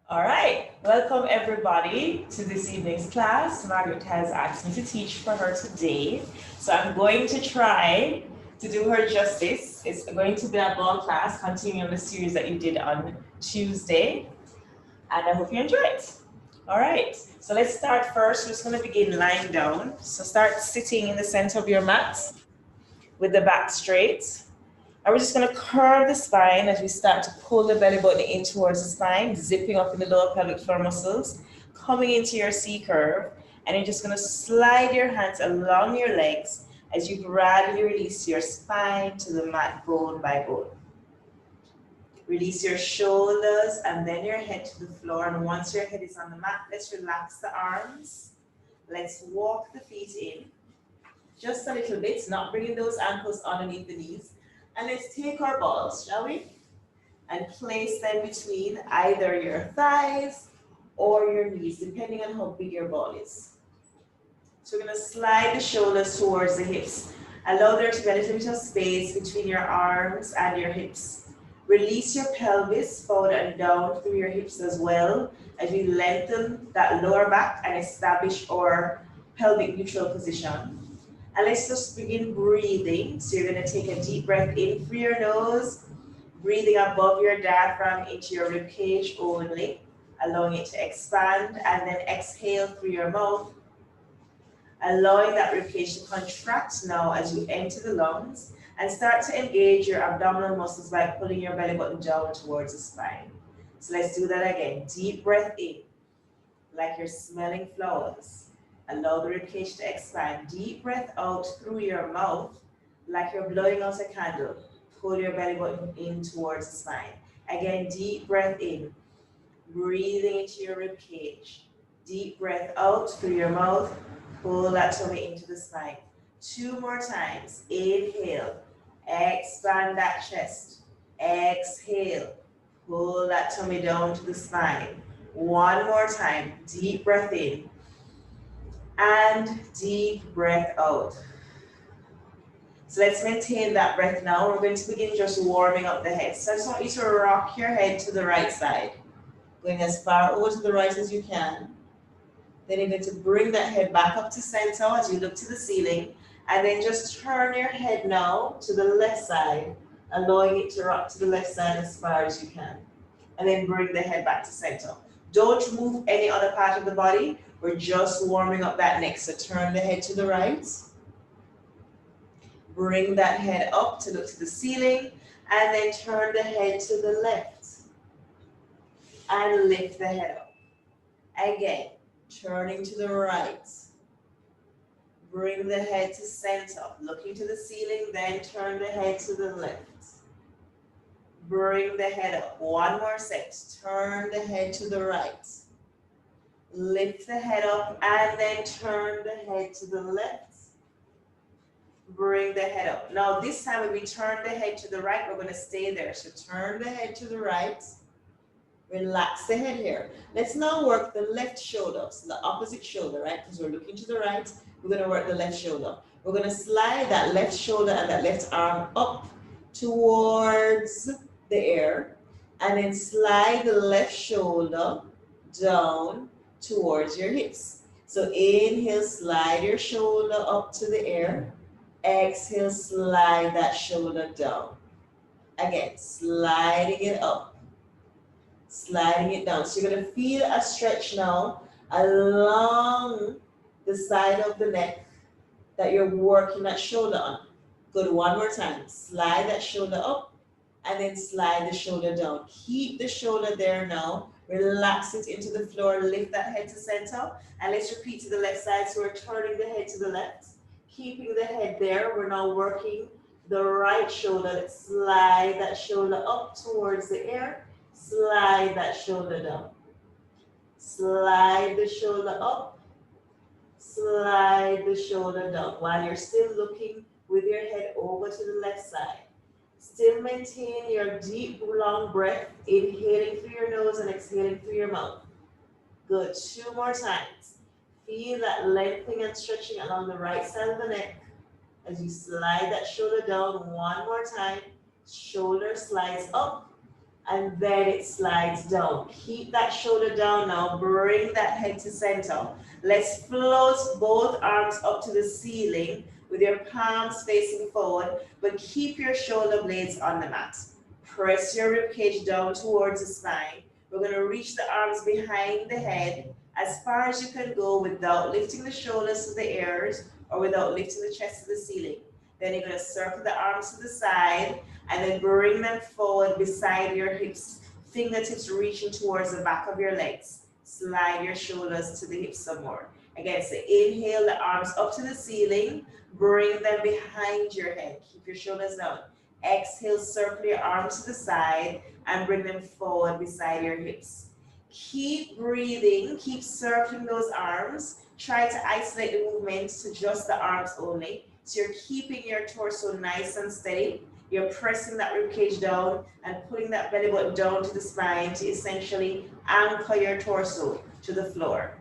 All right, welcome everybody to this evening's class. Margaret has asked me to teach for her today, so I'm going to try to do her justice. It's going to be a ball class, continuing the series that you did on Tuesday, and I hope you enjoy it. All right, so let's start first. We're just going to begin lying down. So start sitting in the center of your mat with the back straight. And we're just going to curve the spine as we start to pull the belly button in towards the spine, zipping up in the lower pelvic floor muscles, coming into your C curve. And you're just going to slide your hands along your legs as you gradually release your spine to the mat bone by bone. Release your shoulders and then your head to the floor. And once your head is on the mat, let's relax the arms. Let's walk the feet in just a little bit, not bringing those ankles underneath the knees. And let's take our balls, shall we? And place them between either your thighs or your knees, depending on how big your ball is. So we're going to slide the shoulders towards the hips. Allow there to be a little bit of space between your arms and your hips. Release your pelvis forward and down through your hips as well as we lengthen that lower back and establish our pelvic neutral position. And let's just begin breathing. So you're going to take a deep breath in through your nose, breathing above your diaphragm into your rib cage only, allowing it to expand, and then exhale through your mouth, allowing that rib cage to contract now as you enter the lungs and start to engage your abdominal muscles by pulling your belly button down towards the spine. So let's do that again. Deep breath in, like you're smelling flowers. Allow the ribcage to expand. Deep breath out through your mouth, like you're blowing out a candle. Pull your belly button in towards the spine. Again, deep breath in, breathing into your ribcage. Deep breath out through your mouth. Pull that tummy into the spine. 2 more times. Inhale. Expand that chest. Exhale. Pull that tummy down to the spine. 1 more time. Deep breath in. And deep breath out. So let's maintain that breath now. We're going to begin just warming up the head. So I just want you to rock your head to the right side. Going as far over to the right as you can. Then you're going to bring that head back up to center as you look to the ceiling. And then just turn your head now to the left side, allowing it to rock to the left side as far as you can. And then bring the head back to center. Don't move any other part of the body. We're just warming up that neck. So turn the head to the right. Bring that head up to look to the ceiling. And then turn the head to the left. And lift the head up. Again, turning to the right. Bring the head to center. Looking to the ceiling, then turn the head to the left. Bring the head up. 1 more set. Turn the head to the right. Lift the head up and then turn the head to the left. Bring the head up. Now this time when we turn the head to the right, we're going to stay there. So turn the head to the right. Relax the head here. Let's now work the left shoulder. So the opposite shoulder, right? Because we're looking to the right, we're going to work the left shoulder. We're going to slide that left shoulder and that left arm up towards the air. And then slide the left shoulder down towards your hips. So inhale, slide your shoulder up to the air. Exhale, slide that shoulder down. Again, sliding it up. Sliding it down. So you're going to feel a stretch now along the side of the neck that you're working that shoulder on. Good, 1 more time. Slide that shoulder up and then slide the shoulder down. Keep the shoulder there now. Relax it into the floor. Lift that head to center. And let's repeat to the left side. So we're turning the head to the left. Keeping the head there. We're now working the right shoulder. Let's slide that shoulder up towards the air. Slide that shoulder down. Slide the shoulder up. Slide the shoulder down. While you're still looking with your head over to the left side. Still maintain your deep, long breath, inhaling through your nose and exhaling through your mouth. Good, 2 more times. Feel that lengthening and stretching along the right side of the neck as you slide that shoulder down 1 more time. Shoulder slides up and then it slides down. Keep that shoulder down now. Bring that head to center. Let's float both arms up to the ceiling with your palms facing forward, but keep your shoulder blades on the mat. Press your ribcage down towards the spine. We're going to reach the arms behind the head as far as you can go without lifting the shoulders to the ears or without lifting the chest to the ceiling. Then you're going to circle the arms to the side and then bring them forward beside your hips, fingertips reaching towards the back of your legs. Slide your shoulders to the hips some more. Again, so inhale the arms up to the ceiling, bring them behind your head. Keep your shoulders down. Exhale, circle your arms to the side and bring them forward beside your hips. Keep breathing, keep circling those arms. Try to isolate the movement to just the arms only. So you're keeping your torso nice and steady. You're pressing that ribcage down and putting that belly button down to the spine to essentially anchor your torso to the floor.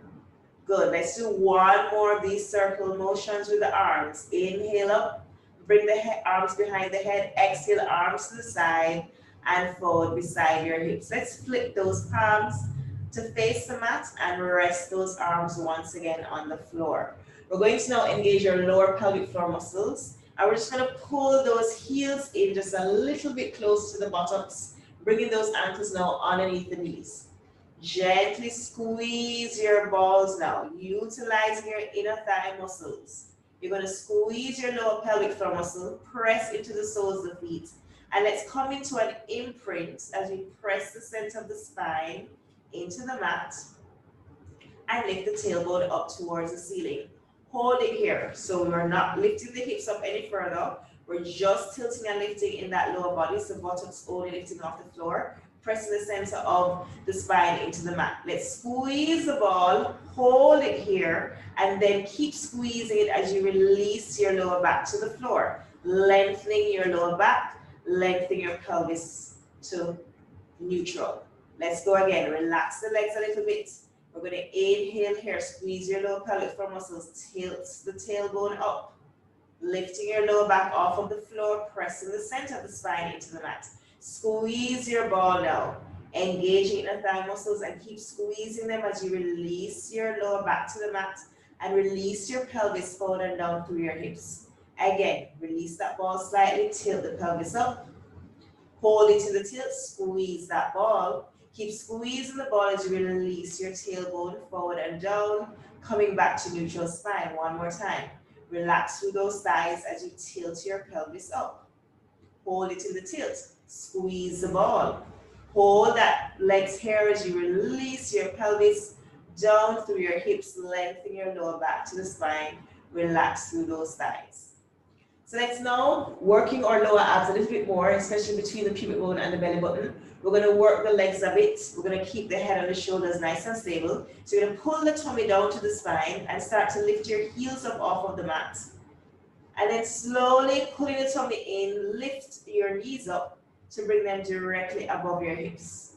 Good, let's do one more of these circle motions with the arms. Inhale up, bring the arms behind the head, exhale, arms to the side and forward beside your hips. Let's flip those palms to face the mat and rest those arms once again on the floor. We're going to now engage your lower pelvic floor muscles. And we're just going to pull those heels in just a little bit close to the buttocks, bringing those ankles now underneath the knees. Gently squeeze your balls now, utilizing your inner thigh muscles. You're going to squeeze your lower pelvic floor muscle, press into the soles of the feet. And let's come into an imprint as we press the center of the spine into the mat and lift the tailbone up towards the ceiling. Hold it here. So we're not lifting the hips up any further. We're just tilting and lifting in that lower body. So buttocks only lifting off the floor. Pressing the center of the spine into the mat. Let's squeeze the ball. Hold it here. And then keep squeezing it as you release your lower back to the floor. Lengthening your lower back. Lengthening your pelvis to neutral. Let's go again. Relax the legs a little bit. We're going to inhale here, squeeze your lower pelvic floor muscles, tilt the tailbone up, lifting your lower back off of the floor, pressing the center of the spine into the mat. Squeeze your ball now, engaging inner thigh muscles and keep squeezing them as you release your lower back to the mat and release your pelvis forward and down through your hips. Again, release that ball slightly, tilt the pelvis up, hold it to the tilt, squeeze that ball. Keep squeezing the ball as you release your tailbone forward and down, coming back to neutral spine. One more time. Relax through those thighs as you tilt your pelvis up. Hold it in the tilt. Squeeze the ball. Hold that legs here as you release your pelvis down through your hips, lengthen your lower back to the spine. Relax through those thighs. So let's now working our lower abs a little bit more, especially between the pubic bone and the belly button. We're going to work the legs a bit. We're going to keep the head and the shoulders nice and stable. So you're going to pull the tummy down to the spine and start to lift your heels up off of the mat. And then slowly pulling the tummy in, lift your knees up to bring them directly above your hips.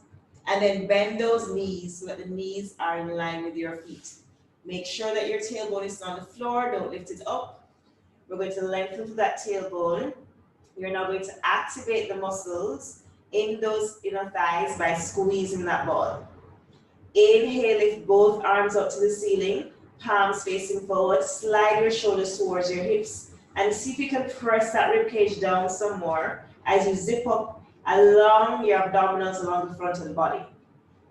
And then bend those knees so that the knees are in line with your feet. Make sure that your tailbone is on the floor. Don't lift it up. We're going to lengthen through that tailbone. You're now going to activate the muscles in those inner thighs by squeezing that ball. Inhale, lift both arms up to the ceiling, palms facing forward, slide your shoulders towards your hips, and see if you can press that ribcage down some more as you zip up along your abdominals along the front of the body.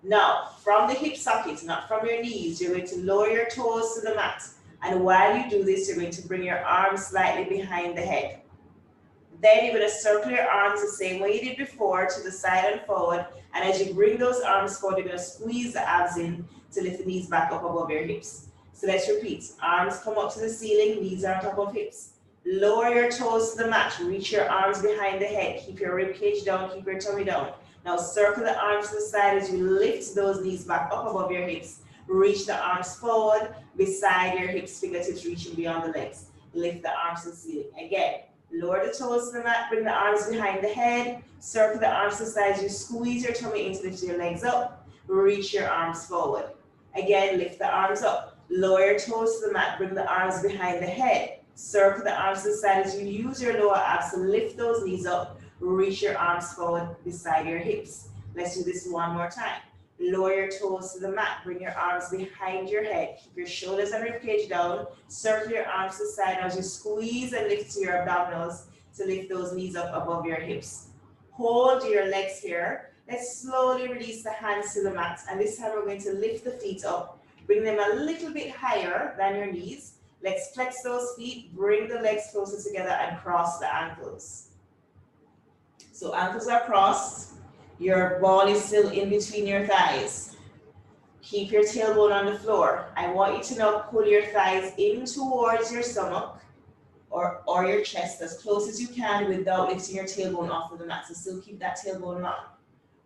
Now, from the hip sockets, not from your knees, you're going to lower your toes to the mat. And while you do this, you're going to bring your arms slightly behind the head. Then you're going to circle your arms the same way you did before to the side and forward. And as you bring those arms forward, you're going to squeeze the abs in to lift the knees back up above your hips. So let's repeat. Arms come up to the ceiling, knees are on top of hips. Lower your toes to the mat. Reach your arms behind the head. Keep your rib cage down, keep your tummy down. Now circle the arms to the side as you lift those knees back up above your hips. Reach the arms forward, beside your hips, fingertips reaching beyond the legs. Lift the arms to the ceiling. Again, lower the toes to the mat, bring the arms behind the head, circle the arms to the sides, you squeeze your tummy in to lift your legs up, reach your arms forward. Again, lift the arms up, lower your toes to the mat, bring the arms behind the head, circle the arms to the side as you use your lower abs to lift those knees up, reach your arms forward beside your hips. Let's do this one more time. Lower your toes to the mat. Bring your arms behind your head. Keep your shoulders and ribcage down. Circle your arms to the side as you squeeze and lift to your abdominals to lift those knees up above your hips. Hold your legs here. Let's slowly release the hands to the mat. And this time we're going to lift the feet up. Bring them a little bit higher than your knees. Let's flex those feet. Bring the legs closer together and cross the ankles. So ankles are crossed. Your ball is still in between your thighs. Keep your tailbone on the floor. I want you to now pull your thighs in towards your stomach or your chest as close as you can without lifting your tailbone off of the mat. So still keep that tailbone long.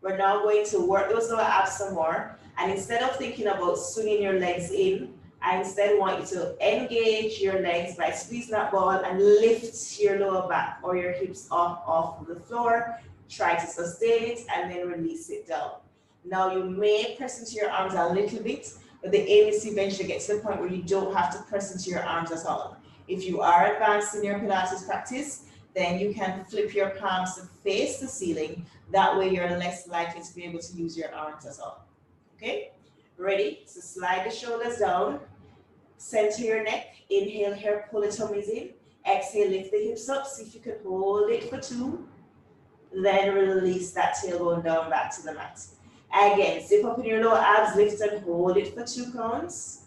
We're now going to work those lower abs some more. And instead of thinking about swinging your legs in, I instead want you to engage your legs by squeezing that ball and lift your lower back or your hips off of the floor. Try to sustain it and then release it down. Now you may press into your arms a little bit, but the aim is to eventually get to the point where you don't have to press into your arms at all. If you are advanced in your Pilates practice, then you can flip your palms to face the ceiling. That way you're less likely to be able to use your arms at all. Okay? Ready? So slide the shoulders down. Center your neck. Inhale here, pull the tummies in. Exhale, lift the hips up. See if you can hold it for 2. Then release that tailbone down back to the mat. Again, zip up in your lower abs, lift and hold it for 2 counts.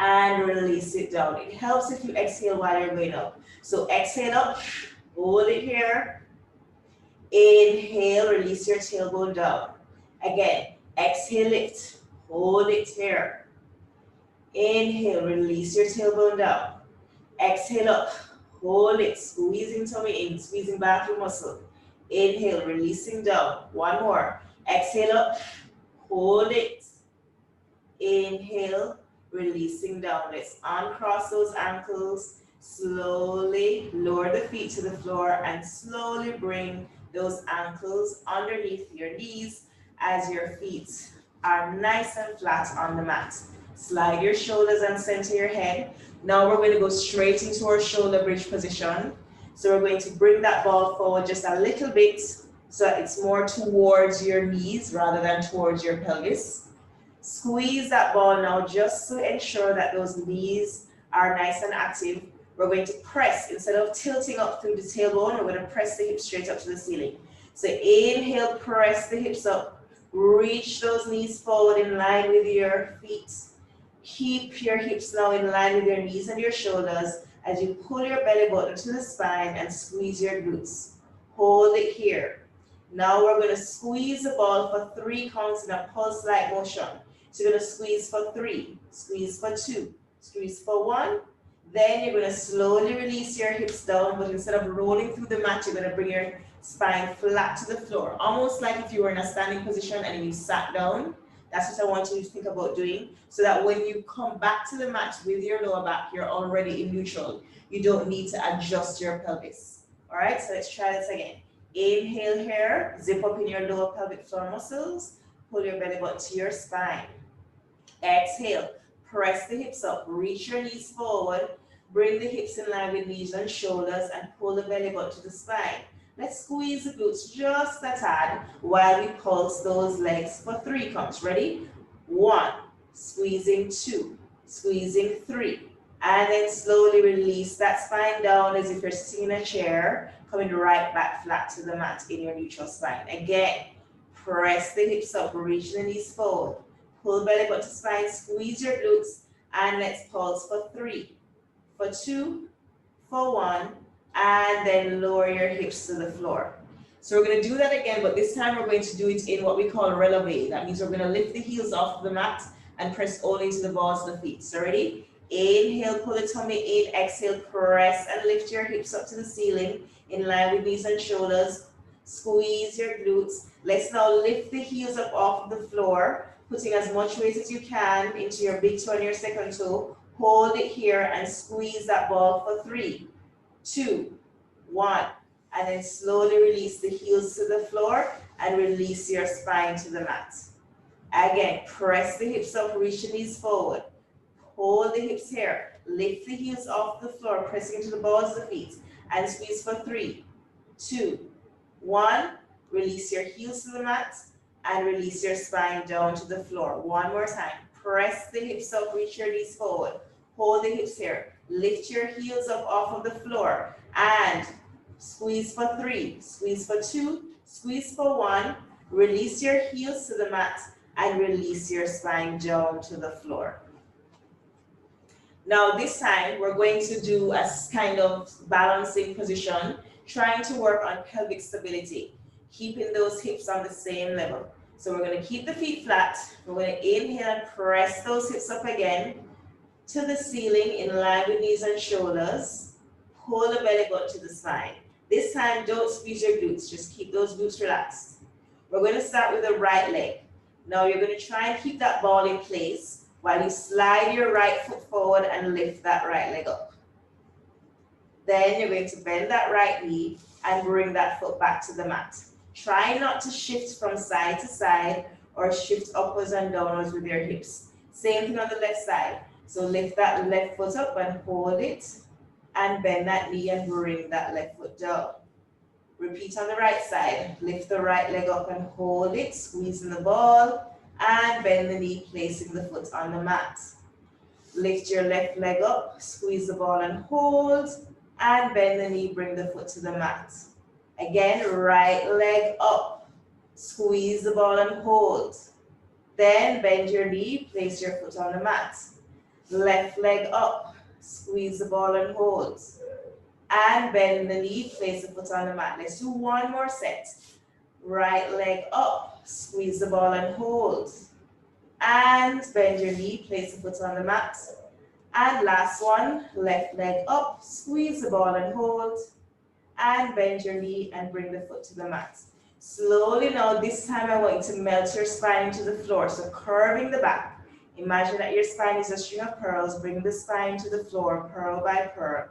And release it down. It helps if you exhale while you're going up. So exhale up, hold it here. Inhale, release your tailbone down. Again, exhale, lift, hold it here. Inhale, release your tailbone down. Exhale up, hold it, squeezing tummy in, squeezing back your muscle. Inhale, releasing down. One more. Exhale up, hold it. Inhale, releasing down. Let's uncross those ankles. Slowly lower the feet to the floor and slowly bring those ankles underneath your knees as your feet are nice and flat on the mat. Slide your shoulders and center your head. Now we're going to go straight into our shoulder bridge position. So we're going to bring that ball forward just a little bit so that it's more towards your knees rather than towards your pelvis. Squeeze that ball now just to ensure that those knees are nice and active. We're going to press, instead of tilting up through the tailbone, we're going to press the hips straight up to the ceiling. So inhale, press the hips up. Reach those knees forward in line with your feet. Keep your hips now in line with your knees and your shoulders as you pull your belly button to the spine and squeeze your glutes. Hold it here. Now we're going to squeeze the ball for 3 counts in a pulse-like motion. So you're going to squeeze for 3, squeeze for 2, squeeze for 1. Then you're going to slowly release your hips down, but instead of rolling through the mat, you're going to bring your spine flat to the floor. Almost like if you were in a standing position and you sat down. That's what I want you to think about doing, so that when you come back to the mat with your lower back, you're already in neutral. You don't need to adjust your pelvis. All right, so let's try this again. Inhale here, zip up in your lower pelvic floor muscles. Pull your belly button to your spine. Exhale, press the hips up, reach your knees forward. Bring the hips in line with knees and shoulders and pull the belly button to the spine. Let's squeeze the glutes just a tad while we pulse those legs for 3 counts. Ready? 1, squeezing 2, squeezing 3. And then slowly release that spine down as if you're sitting in a chair, coming right back flat to the mat in your neutral spine. Again, press the hips up, reach the knees forward. Pull belly button to spine, squeeze your glutes, and let's pulse for 3, for 2, for 1, and then lower your hips to the floor. So we're going to do that again, but this time we're going to do it in what we call releve. That means we're going to lift the heels off the mat and press only into the balls of the feet. So ready? Inhale, pull the tummy in. Exhale, press and lift your hips up to the ceiling in line with knees and shoulders. Squeeze your glutes. Let's now lift the heels up off the floor, putting as much weight as you can into your big toe and your second toe. Hold it here and squeeze that ball for 3, 2, 1. And then slowly release the heels to the floor and release your spine to the mat. Again, press the hips up, reach the knees forward. Hold the hips here. Lift the heels off the floor, pressing into the balls of the feet. And squeeze for 3, 2, 1. Release your heels to the mat and release your spine down to the floor. One more time. Press the hips up, reach your knees forward. Hold the hips here. Lift your heels up off of the floor and squeeze for 3, squeeze for 2, squeeze for 1. Release your heels to the mat and release your spine down to the floor. Now this time we're going to do a kind of balancing position, trying to work on pelvic stability, keeping those hips on the same level. So we're going to keep the feet flat. We're going to inhale and press those hips up again to the ceiling in line with knees and shoulders. Pull the belly button to the spine. This time don't squeeze your glutes, just keep those glutes relaxed. We're going to start with the right leg. Now you're going to try and keep that ball in place while you slide your right foot forward and lift that right leg up. Then you're going to bend that right knee and bring that foot back to the mat. Try not to shift from side to side or shift upwards and downwards with your hips. Same thing on the left side. So lift that left foot up and hold it and bend that knee and bring that left foot down. Repeat on the right side. Lift the right leg up and hold it, squeezing the ball and bend the knee, placing the foot on the mat. Lift your left leg up, squeeze the ball and hold, and bend the knee, bring the foot to the mat. Again, right leg up, squeeze the ball and hold. Then bend your knee, place your foot on the mat. Left leg up, squeeze the ball and hold. And bend the knee, place the foot on the mat. Let's do one more set. Right leg up, squeeze the ball and hold. And bend your knee, place the foot on the mat. And last one, left leg up, squeeze the ball and hold. And bend your knee and bring the foot to the mat. Slowly now, this time I want you to melt your spine into the floor. So curving the back. Imagine that your spine is a string of pearls. Bring the spine to the floor, pearl by pearl.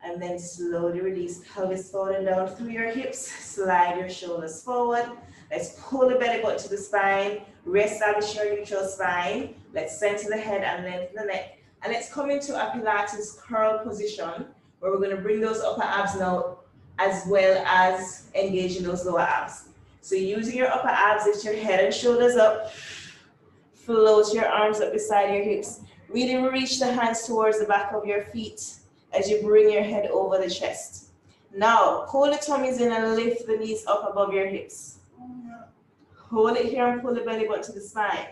And then slowly release, pelvis forward and down through your hips. Slide your shoulders forward. Let's pull the belly button to the spine. Reestablish your neutral spine. Let's center the head and lengthen the neck. And let's come into a Pilates curl position where we're going to bring those upper abs now as well as engaging those lower abs. So using your upper abs, lift your head and shoulders up. Float your arms up beside your hips. Really reach the hands towards the back of your feet as you bring your head over the chest. Now, pull the tummies in and lift the knees up above your hips. Hold it here and pull the belly button to the spine.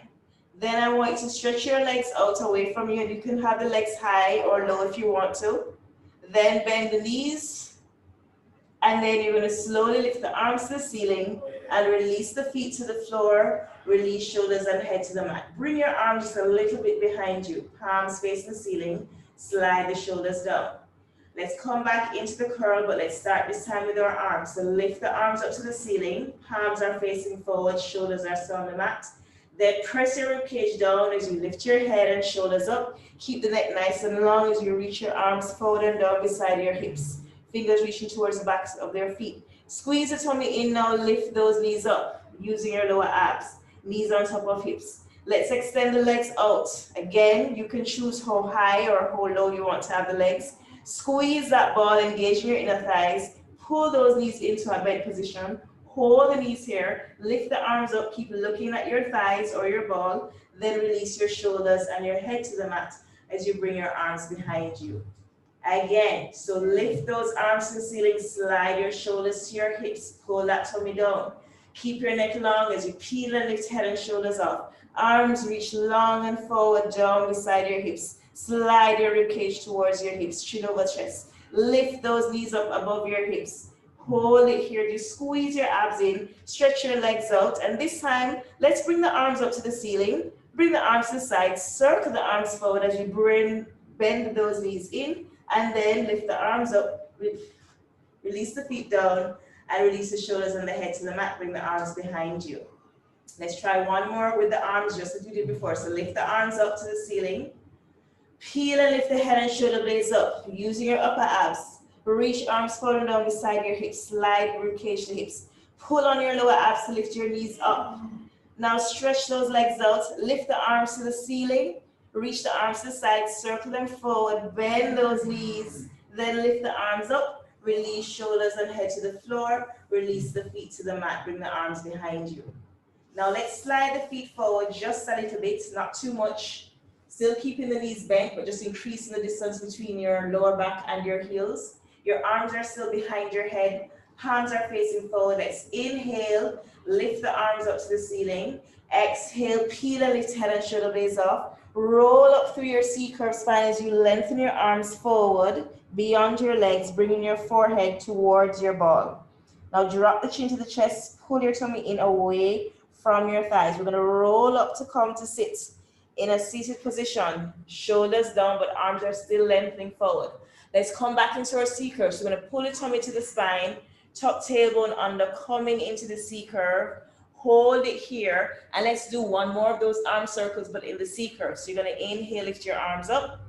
Then I want you to stretch your legs out away from you, and you can have the legs high or low if you want to. Then bend the knees, and then you're going to slowly lift the arms to the ceiling and release the feet to the floor. Release shoulders and head to the mat. Bring your arms just a little bit behind you, palms facing the ceiling. Slide the shoulders down. Let's come back into the curl, but let's start this time with our arms. So lift the arms up to the ceiling. Palms are facing forward, shoulders are still on the mat. Then press your ribcage down as you lift your head and shoulders up. Keep the neck nice and long as you reach your arms forward and down beside your hips. Fingers reaching towards the backs of their feet. Squeeze the tummy in now, lift those knees up using your lower abs. Knees on top of hips. Let's extend the legs out. Again, you can choose how high or how low you want to have the legs. Squeeze that ball, engaging your inner thighs. Pull those knees into a bed position. Hold the knees here. Lift the arms up. Keep looking at your thighs or your ball. Then release your shoulders and your head to the mat as you bring your arms behind you. Again, so lift those arms to the ceiling. Slide your shoulders to your hips. Pull that tummy down. Keep your neck long as you peel and lift head and shoulders up. Arms reach long and forward down beside your hips. Slide your ribcage towards your hips, chin over chest. Lift those knees up above your hips. Hold it here. Just squeeze your abs in. Stretch your legs out. And this time, let's bring the arms up to the ceiling. Bring the arms to the side. Circle the arms forward as you bend those knees in. And then lift the arms up. Release the feet down. And release the shoulders and the head to the mat. Bring the arms behind you. Let's try one more with the arms just as we did before. So lift the arms up to the ceiling. Peel and lift the head and shoulder blades up using your upper abs. Reach arms forward down beside your hips. Slide ribcage to hips. Pull on your lower abs to lift your knees up. Now stretch those legs out. Lift the arms to the ceiling. Reach the arms to the side. Circle them forward. Bend those knees. Then lift the arms up. Release shoulders and head to the floor. Release the feet to the mat. Bring the arms behind you. Now let's slide the feet forward just a little bit, not too much. Still keeping the knees bent, but just increasing the distance between your lower back and your heels. Your arms are still behind your head. Hands are facing forward. Let's inhale, lift the arms up to the ceiling. Exhale, peel and lift head and shoulder blades off. Roll up through your C-curve spine as you lengthen your arms forward beyond your legs, bringing your forehead towards your ball. Now drop the chin to the chest, pull your tummy in away from your thighs. We're going to roll up to come to sit in a seated position. Shoulders down, but arms are still lengthening forward. Let's come back into our C-curve. So we're going to pull the tummy to the spine, tuck tailbone under, coming into the C-curve. Hold it here, and let's do one more of those arm circles, but in the C-curve. So you're going to inhale, lift your arms up.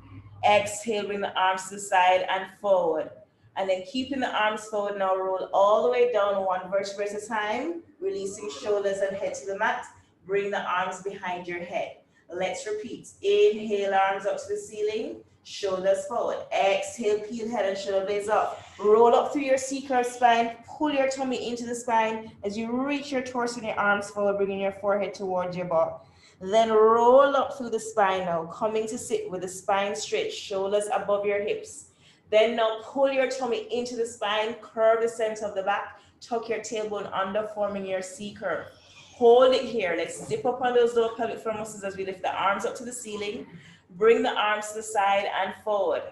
Exhale, bring the arms to the side and forward. And then keeping the arms forward, now roll all the way down one vertebra at a time, releasing shoulders and head to the mat. Bring the arms behind your head. Let's repeat. Inhale, arms up to the ceiling, shoulders forward. Exhale, peel head and shoulder blades up. Roll up through your C-curve spine, pull your tummy into the spine as you reach your torso and your arms forward, bringing your forehead towards your ball. Then roll up through the spine now, coming to sit with the spine straight, shoulders above your hips. Then now pull your tummy into the spine, curve the center of the back, tuck your tailbone under, forming your C-curve. Hold it here. Let's dip up on those lower pelvic floor muscles as we lift the arms up to the ceiling. Bring the arms to the side and forward.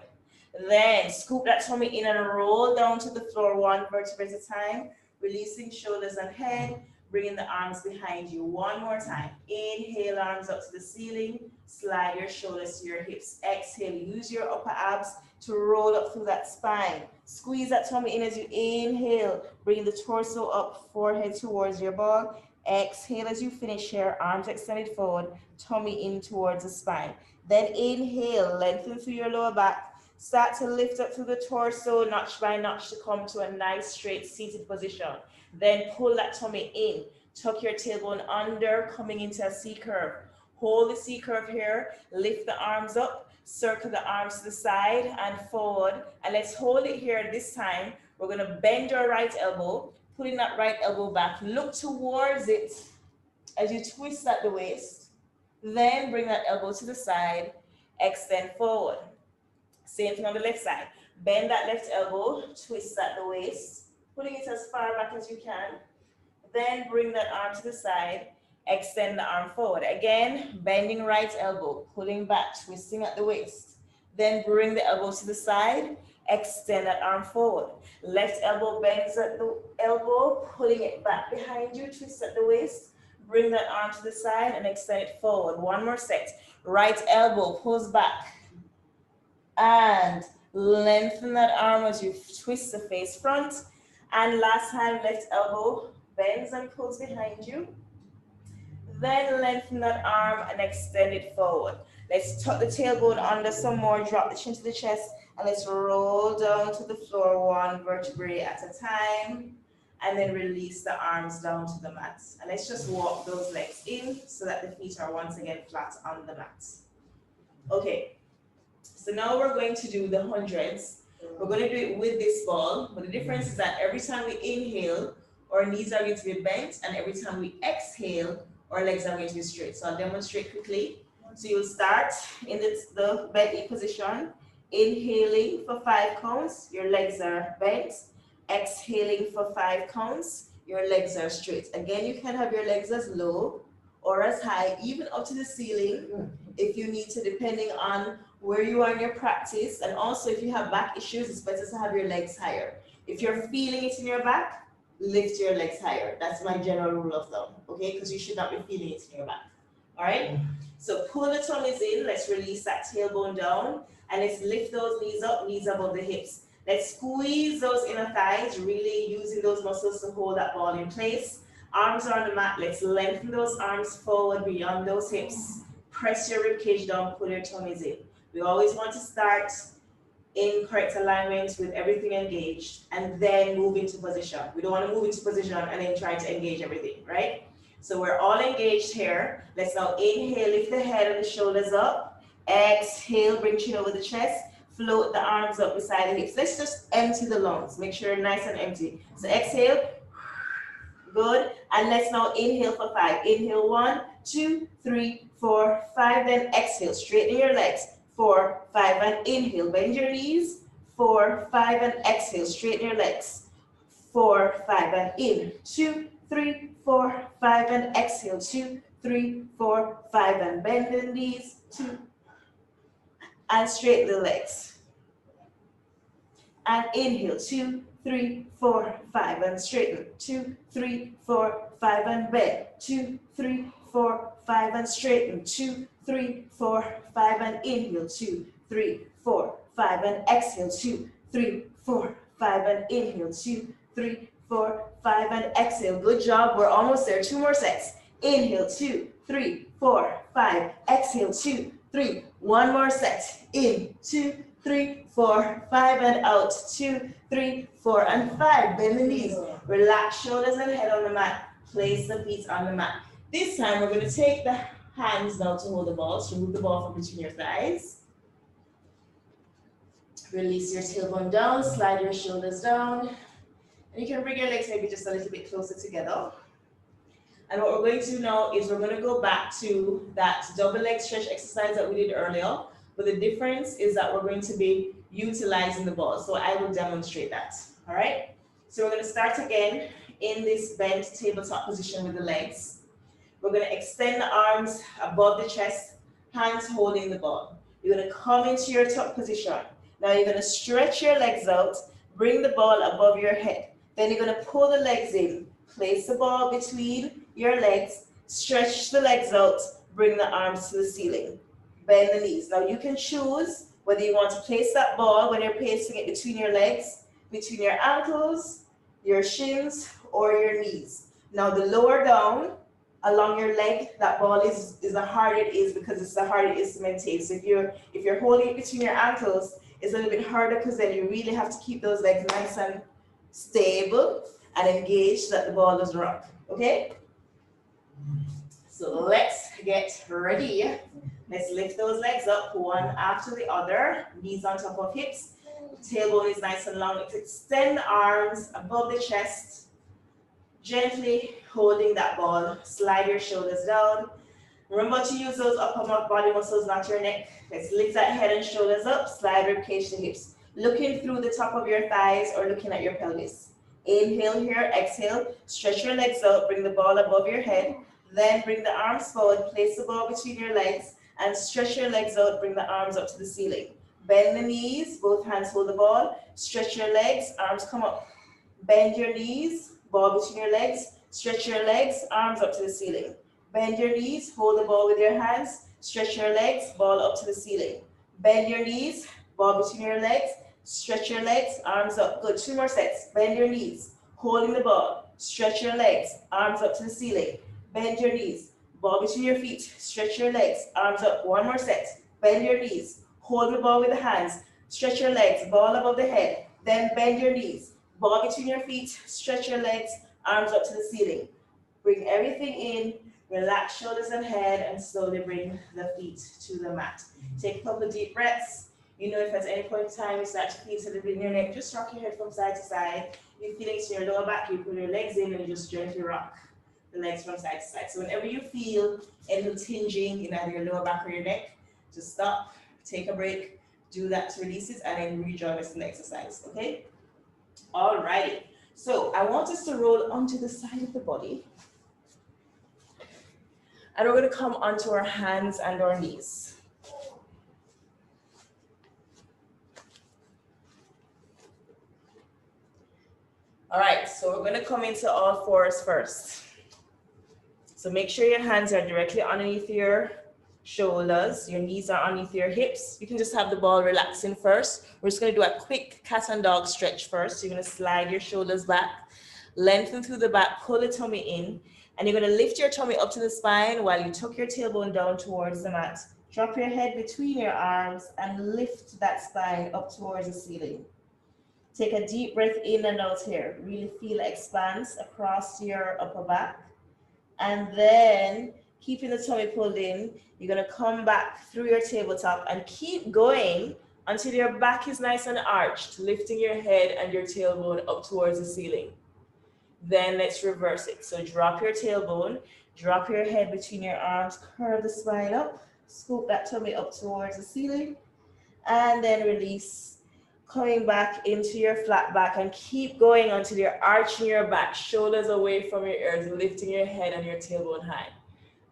Then scoop that tummy in and roll down to the floor one vertebra at a time, releasing shoulders and head, bringing the arms behind you. One more time. Inhale, arms up to the ceiling. Slide your shoulders to your hips. Exhale, use your upper abs to roll up through that spine. Squeeze that tummy in as you inhale. Bring the torso up, forehead towards your ball. Exhale as you finish here, arms extended forward, tummy in towards the spine. Then inhale, lengthen through your lower back. Start to lift up through the torso, notch by notch, to come to a nice straight seated position. Then pull that tummy in. Tuck your tailbone under, coming into a C-curve. Hold the C-curve here. Lift the arms up. Circle the arms to the side and forward. And let's hold it here this time. We're going to bend your right elbow, putting that right elbow back. Look towards it as you twist at the waist. Then bring that elbow to the side. Extend forward. Same thing on the left side. Bend that left elbow, twist at the waist, putting it as far back as you can. Then bring that arm to the side, extend the arm forward. Again, bending right elbow, pulling back, twisting at the waist. Then bring the elbow to the side, extend that arm forward. Left elbow bends at the elbow, pulling it back behind you, twist at the waist. Bring that arm to the side and extend it forward. One more set. Right elbow pulls back. And lengthen that arm as you twist the face front. And last time, left elbow bends and pulls behind you. Then lengthen that arm and extend it forward. Let's tuck the tailbone under some more, drop the chin to the chest, and let's roll down to the floor one vertebrae at a time. And then release the arms down to the mat. And let's just walk those legs in so that the feet are once again flat on the mat. Okay. So now we're going to do the hundreds. We're going to do it with this ball, but the difference is that every time we inhale, our knees are going to be bent, and every time we exhale, our legs are going to be straight. So I'll demonstrate quickly. So you'll start in the bent knee position, inhaling for 5 counts, your legs are bent. Exhaling for 5 counts, your legs are straight. Again, you can have your legs as low or as high, even up to the ceiling if you need to, depending on where you are in your practice. And also, if you have back issues, it's better to have your legs higher. If you're feeling it in your back, lift your legs higher. That's my general rule of thumb, okay? Because you should not be feeling it in your back, all right? So pull the tummies in. Let's release that tailbone down. And let's lift those knees up, knees above the hips. Let's squeeze those inner thighs, really using those muscles to hold that ball in place. Arms are on the mat. Let's lengthen those arms forward beyond those hips. Press your ribcage down, pull your tummies in. We always want to start in correct alignment with everything engaged and then move into position. We don't want to move into position and then try to engage everything, right? So we're all engaged here. Let's now inhale, lift the head and the shoulders up. Exhale, bring chin over the chest. Float the arms up beside the hips. Let's just empty the lungs. Make sure you're nice and empty. So exhale. Good. And let's now inhale for 5. Inhale 1, 2, 3, 4, 5. Then exhale. Straighten your legs. 4, 5, and inhale. Bend your knees. 4, 5, and exhale. Straighten your legs. 4, 5, and in. 2, 3, 4, 5, and exhale. 2, 3, 4, 5, and bend the knees. 2, and straighten the legs. And inhale. 2, 3, 4, 5, and straighten. 2, 3, 4, 5, and bend. 2, 3, 4, 5, and straighten. 2, 3, 4, 5, and inhale. 2, 3, 4, 5, and exhale. 2, 3, 4, 5, and inhale. 2, 3, 4, 5, and exhale. Good job. We're almost there. 2 more sets. Inhale. 2, 3, 4, 5. Exhale. 2, 3. 1 more set. In. 2, 3, 4, 5, and out. 2, 3, 4, and 5. Bend the knees. Relax shoulders and head on the mat. Place the feet on the mat. This time we're going to take the hands now to hold the ball. So remove the ball from between your thighs. Release your tailbone down. Slide your shoulders down. And you can bring your legs maybe just a little bit closer together. And what we're going to do now is we're going to go back to that double leg stretch exercise that we did earlier. But the difference is that we're going to be utilizing the ball. So I will demonstrate that. All right. So we're going to start again in this bent tabletop position with the legs. We're going to extend the arms above the chest, hands holding the ball. You're going to come into your tuck position. Now you're going to stretch your legs out, bring the ball above your head. Then you're going to pull the legs in. Place the ball between your legs, stretch the legs out, bring the arms to the ceiling. Bend the knees. Now you can choose whether you want to place that ball when you're placing it between your legs, between your ankles, your shins, or your knees. Now the lower down along your leg, that ball is the harder it is because it's the harder it is to maintain. So if you're holding it between your ankles, it's a little bit harder because then you really have to keep those legs nice and stable and engaged so that the ball doesn't rock. Okay? So let's get ready. Let's lift those legs up one after the other. Knees on top of hips. Tailbone is nice and long. Let's extend the arms above the chest. Gently holding that ball. Slide your shoulders down. Remember to use those upper body muscles, not your neck. Let's lift that head and shoulders up. Slide ribcage to hips. Looking through the top of your thighs or looking at your pelvis. Inhale here, exhale. Stretch your legs out. Bring the ball above your head. Then bring the arms forward. Place the ball between your legs. And stretch your legs out, bring the arms up to the ceiling. Bend the knees, both hands hold the ball. Stretch your legs, arms come up. Bend your knees, ball between your legs. Stretch your legs, arms up to the ceiling. Bend your knees, hold the ball with your hands. Stretch your legs, ball up to the ceiling. Bend your knees, ball between your legs. Stretch your legs, arms up. Good, 2 more sets. Bend your knees, holding the ball. Stretch your legs, arms up to the ceiling. Bend your knees. Ball between your feet, stretch your legs, arms up, 1 more set. Bend your knees, hold the ball with the hands, stretch your legs, ball above the head, then bend your knees, ball between your feet, stretch your legs, arms up to the ceiling. Bring everything in, relax shoulders and head, and slowly bring the feet to the mat. Take a couple of deep breaths. You know, if at any point in time you start to feel something in your neck, just rock your head from side to side. If you're feeling to your lower back, you put your legs in and you just gently rock the legs from side to side. So whenever you feel anything tinging in either your lower back or your neck, just stop, take a break, do that to release it, and then rejoin us in the exercise, okay? Alrighty, so I want us to roll onto the side of the body. And we're gonna come onto our hands and our knees. All right, so we're gonna come into all fours first. So make sure your hands are directly underneath your shoulders, your knees are underneath your hips. You can just have the ball relaxing first. We're just gonna do a quick cat and dog stretch first. So you're gonna slide your shoulders back, lengthen through the back, pull the tummy in, and you're gonna lift your tummy up to the spine while you tuck your tailbone down towards the mat. Drop your head between your arms and lift that spine up towards the ceiling. Take a deep breath in and out here. Really feel expanse across your upper back. And then keeping the tummy pulled in, you're gonna come back through your tabletop and keep going until your back is nice and arched, lifting your head and your tailbone up towards the ceiling. Then let's reverse it. So drop your tailbone, drop your head between your arms, curve the spine up, scoop that tummy up towards the ceiling, and then release. Coming back into your flat back and keep going until you're arching your back, shoulders away from your ears, lifting your head and your tailbone high.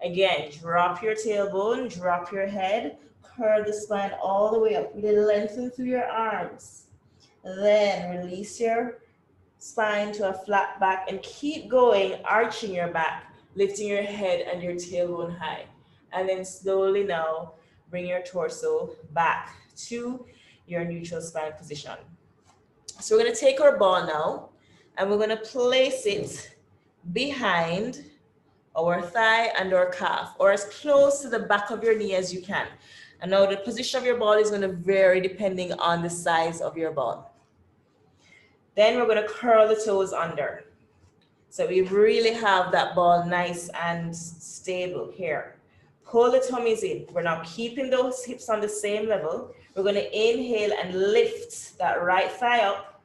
Again, drop your tailbone, drop your head, curve the spine all the way up. Really lengthen through your arms. Then release your spine to a flat back and keep going, arching your back, lifting your head and your tailbone high. And then slowly now, bring your torso back to your neutral spine position. So we're gonna take our ball now, and we're gonna place it behind our thigh and our calf, or as close to the back of your knee as you can. And now the position of your ball is gonna vary depending on the size of your ball. Then we're gonna curl the toes under. So we really have that ball nice and stable here. Pull the tummies in. We're now keeping those hips on the same level. We're gonna inhale and lift that right thigh up.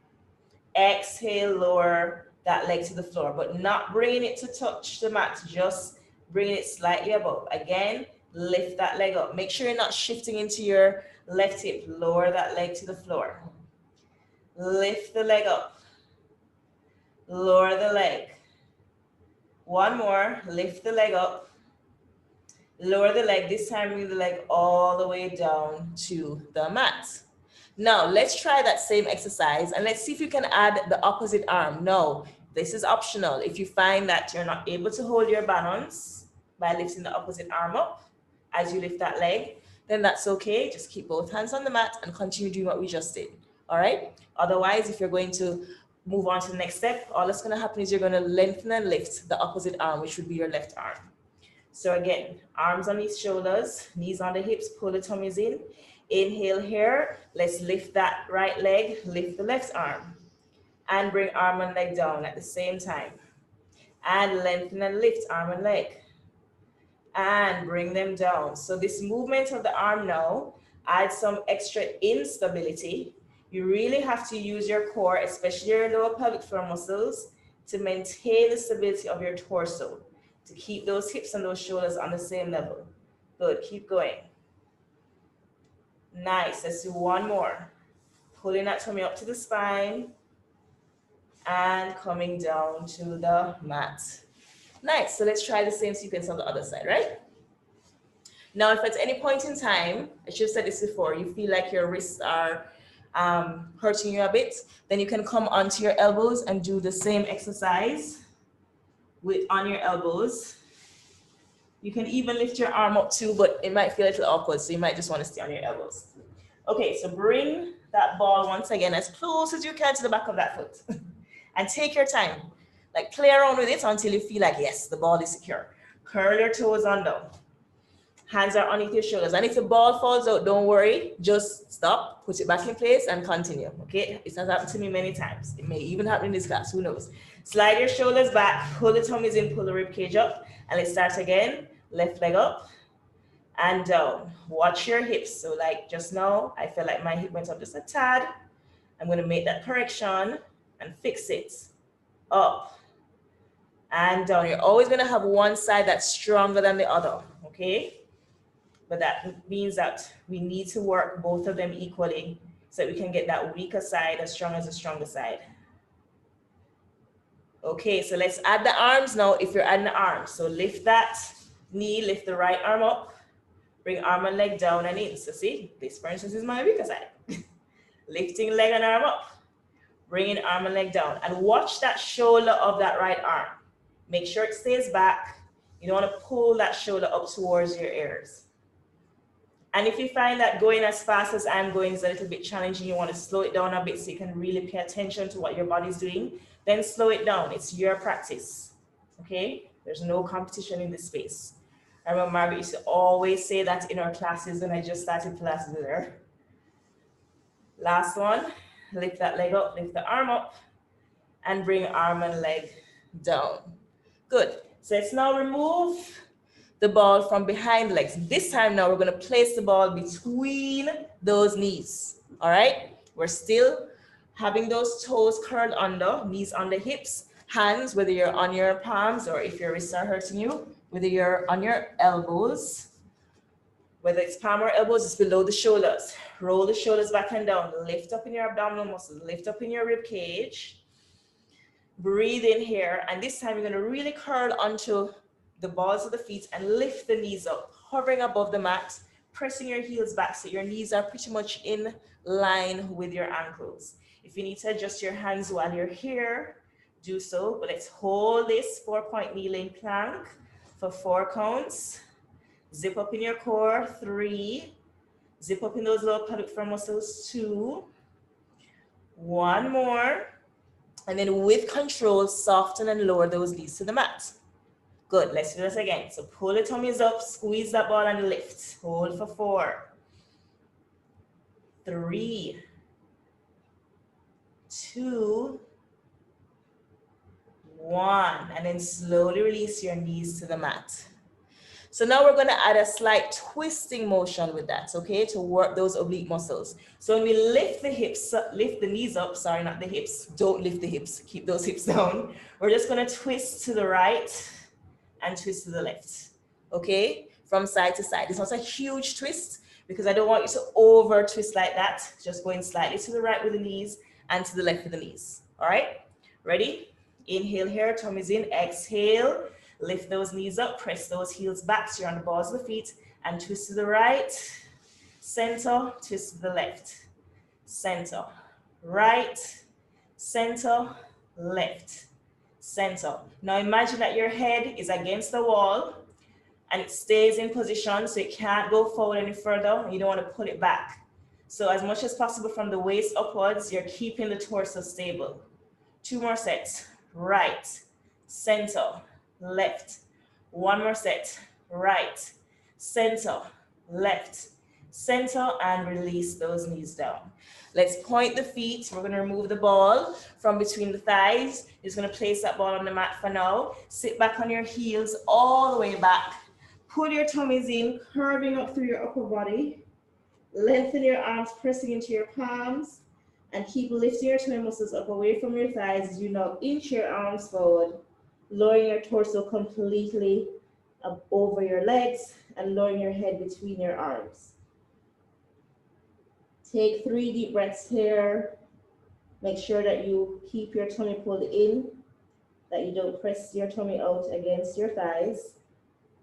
Exhale, lower that leg to the floor, but not bringing it to touch the mat, just bringing it slightly above. Again, lift that leg up. Make sure you're not shifting into your left hip. Lower that leg to the floor. Lift the leg up. Lower the leg. One more, lift the leg up. Lower the leg, this time bring the leg all the way down to the mat. Now, let's try that same exercise and let's see if you can add the opposite arm. No, this is optional. If you find that you're not able to hold your balance by lifting the opposite arm up as you lift that leg, then that's okay. Just keep both hands on the mat and continue doing what we just did, all right? Otherwise, if you're going to move on to the next step, all that's gonna happen is you're gonna lengthen and lift the opposite arm, which would be your left arm. So again, arms on these shoulders, knees on the hips, pull the tummies in. Inhale here, let's lift that right leg, lift the left arm. And bring arm and leg down at the same time. And lengthen and lift arm and leg. And bring them down. So this movement of the arm now adds some extra instability. You really have to use your core, especially your lower pelvic floor muscles, to maintain the stability of your torso, to keep those hips and those shoulders on the same level. Good, keep going. Nice, let's do one more. Pulling that tummy up to the spine and coming down to the mat. Nice, so let's try the same sequence on the other side, right? Now, if at any point in time, I should have said this before, you feel like your wrists are hurting you a bit, then you can come onto your elbows and do the same exercise on your elbows. You can even lift your arm up too, but it might feel a little awkward, so you might just want to stay on your elbows. Okay, so bring that ball once again as close as you can to the back of that foot. And take your time. Like play around with it until you feel like, yes, the ball is secure. Curl your toes under. Hands are underneath your shoulders. And if the ball falls out, don't worry. Just stop, put it back in place and continue, okay? It's not happened to me many times. It may even happen in this class, who knows? Slide your shoulders back, pull the tummies in, pull the rib cage up. And let's start again. Left leg up and down. Watch your hips. So like just now, I feel like my hip went up just a tad. I'm gonna make that correction and fix it. Up and down. You're always gonna have one side that's stronger than the other, okay? But that means that we need to work both of them equally so that we can get that weaker side as strong as the stronger side. Okay, so let's add the arms now if you're adding the arms. So lift that knee, lift the right arm up, bring arm and leg down and in. So see, this for instance is my weaker side. Lifting leg and arm up, bringing arm and leg down. And watch that shoulder of that right arm. Make sure it stays back. You don't want to pull that shoulder up towards your ears. And if you find that going as fast as I'm going is a little bit challenging, you want to slow it down a bit so you can really pay attention to what your body's doing, then slow it down. It's your practice, okay? There's no competition in this space. I remember Margaret used to always say that in our classes when I just started Pilates with her. Last one, lift that leg up, lift the arm up, and bring arm and leg down. Good. So let's now remove the ball from behind the legs. This time now we're going to place the ball between those knees. All right? We're still having those toes curled under, knees on the hips, hands, whether you're on your palms or if your wrists are hurting you, whether you're on your elbows, whether it's palm or elbows, it's below the shoulders. Roll the shoulders back and down. Lift up in your abdominal muscles. Lift up in your rib cage. Breathe in here. And this time you're going to really curl onto the balls of the feet and lift the knees up, hovering above the mat, pressing your heels back so your knees are pretty much in line with your ankles. If you need to adjust your hands while you're here, do so. But let's hold this 4-point kneeling plank for 4 counts. Zip up in your core, 3. Zip up in those lower pelvic floor muscles, 2. 1 more. And then with control, soften and lower those knees to the mat. Good, let's do this again. So pull the tummies up, squeeze that ball and lift. Hold for 4. 3. 2. 1. And then slowly release your knees to the mat. So now we're going to add a slight twisting motion with that, okay, to work those oblique muscles. So when we lift the hips, lift the knees up, sorry, not the hips, don't lift the hips, keep those hips down. We're just going to twist to the right and twist to the left, okay, from side to side. It's not a huge twist because I don't want you to over twist like that. Just going slightly to the right with the knees and to the left with the knees, all right? Ready? Inhale here, tummies in, exhale. Lift those knees up, press those heels back so you're on the balls of the feet and twist to the right, center, twist to the left, center, right, center, left, center. Now imagine that your head is against the wall and it stays in position so it can't go forward any further. You don't want to pull it back. So as much as possible from the waist upwards, you're keeping the torso stable. 2 more sets, right, center, left. 1 more set, right, center, left, center, and release those knees down. Let's point the feet. We're going to remove the ball from between the thighs. You're just going to place that ball on the mat for now. Sit back on your heels all the way back. Pull your tummies in, curving up through your upper body. Lengthen your arms, pressing into your palms, and keep lifting your tummy muscles up away from your thighs as you now inch your arms forward, lowering your torso completely up over your legs and lowering your head between your arms. Take 3 deep breaths here. Make sure that you keep your tummy pulled in, that you don't press your tummy out against your thighs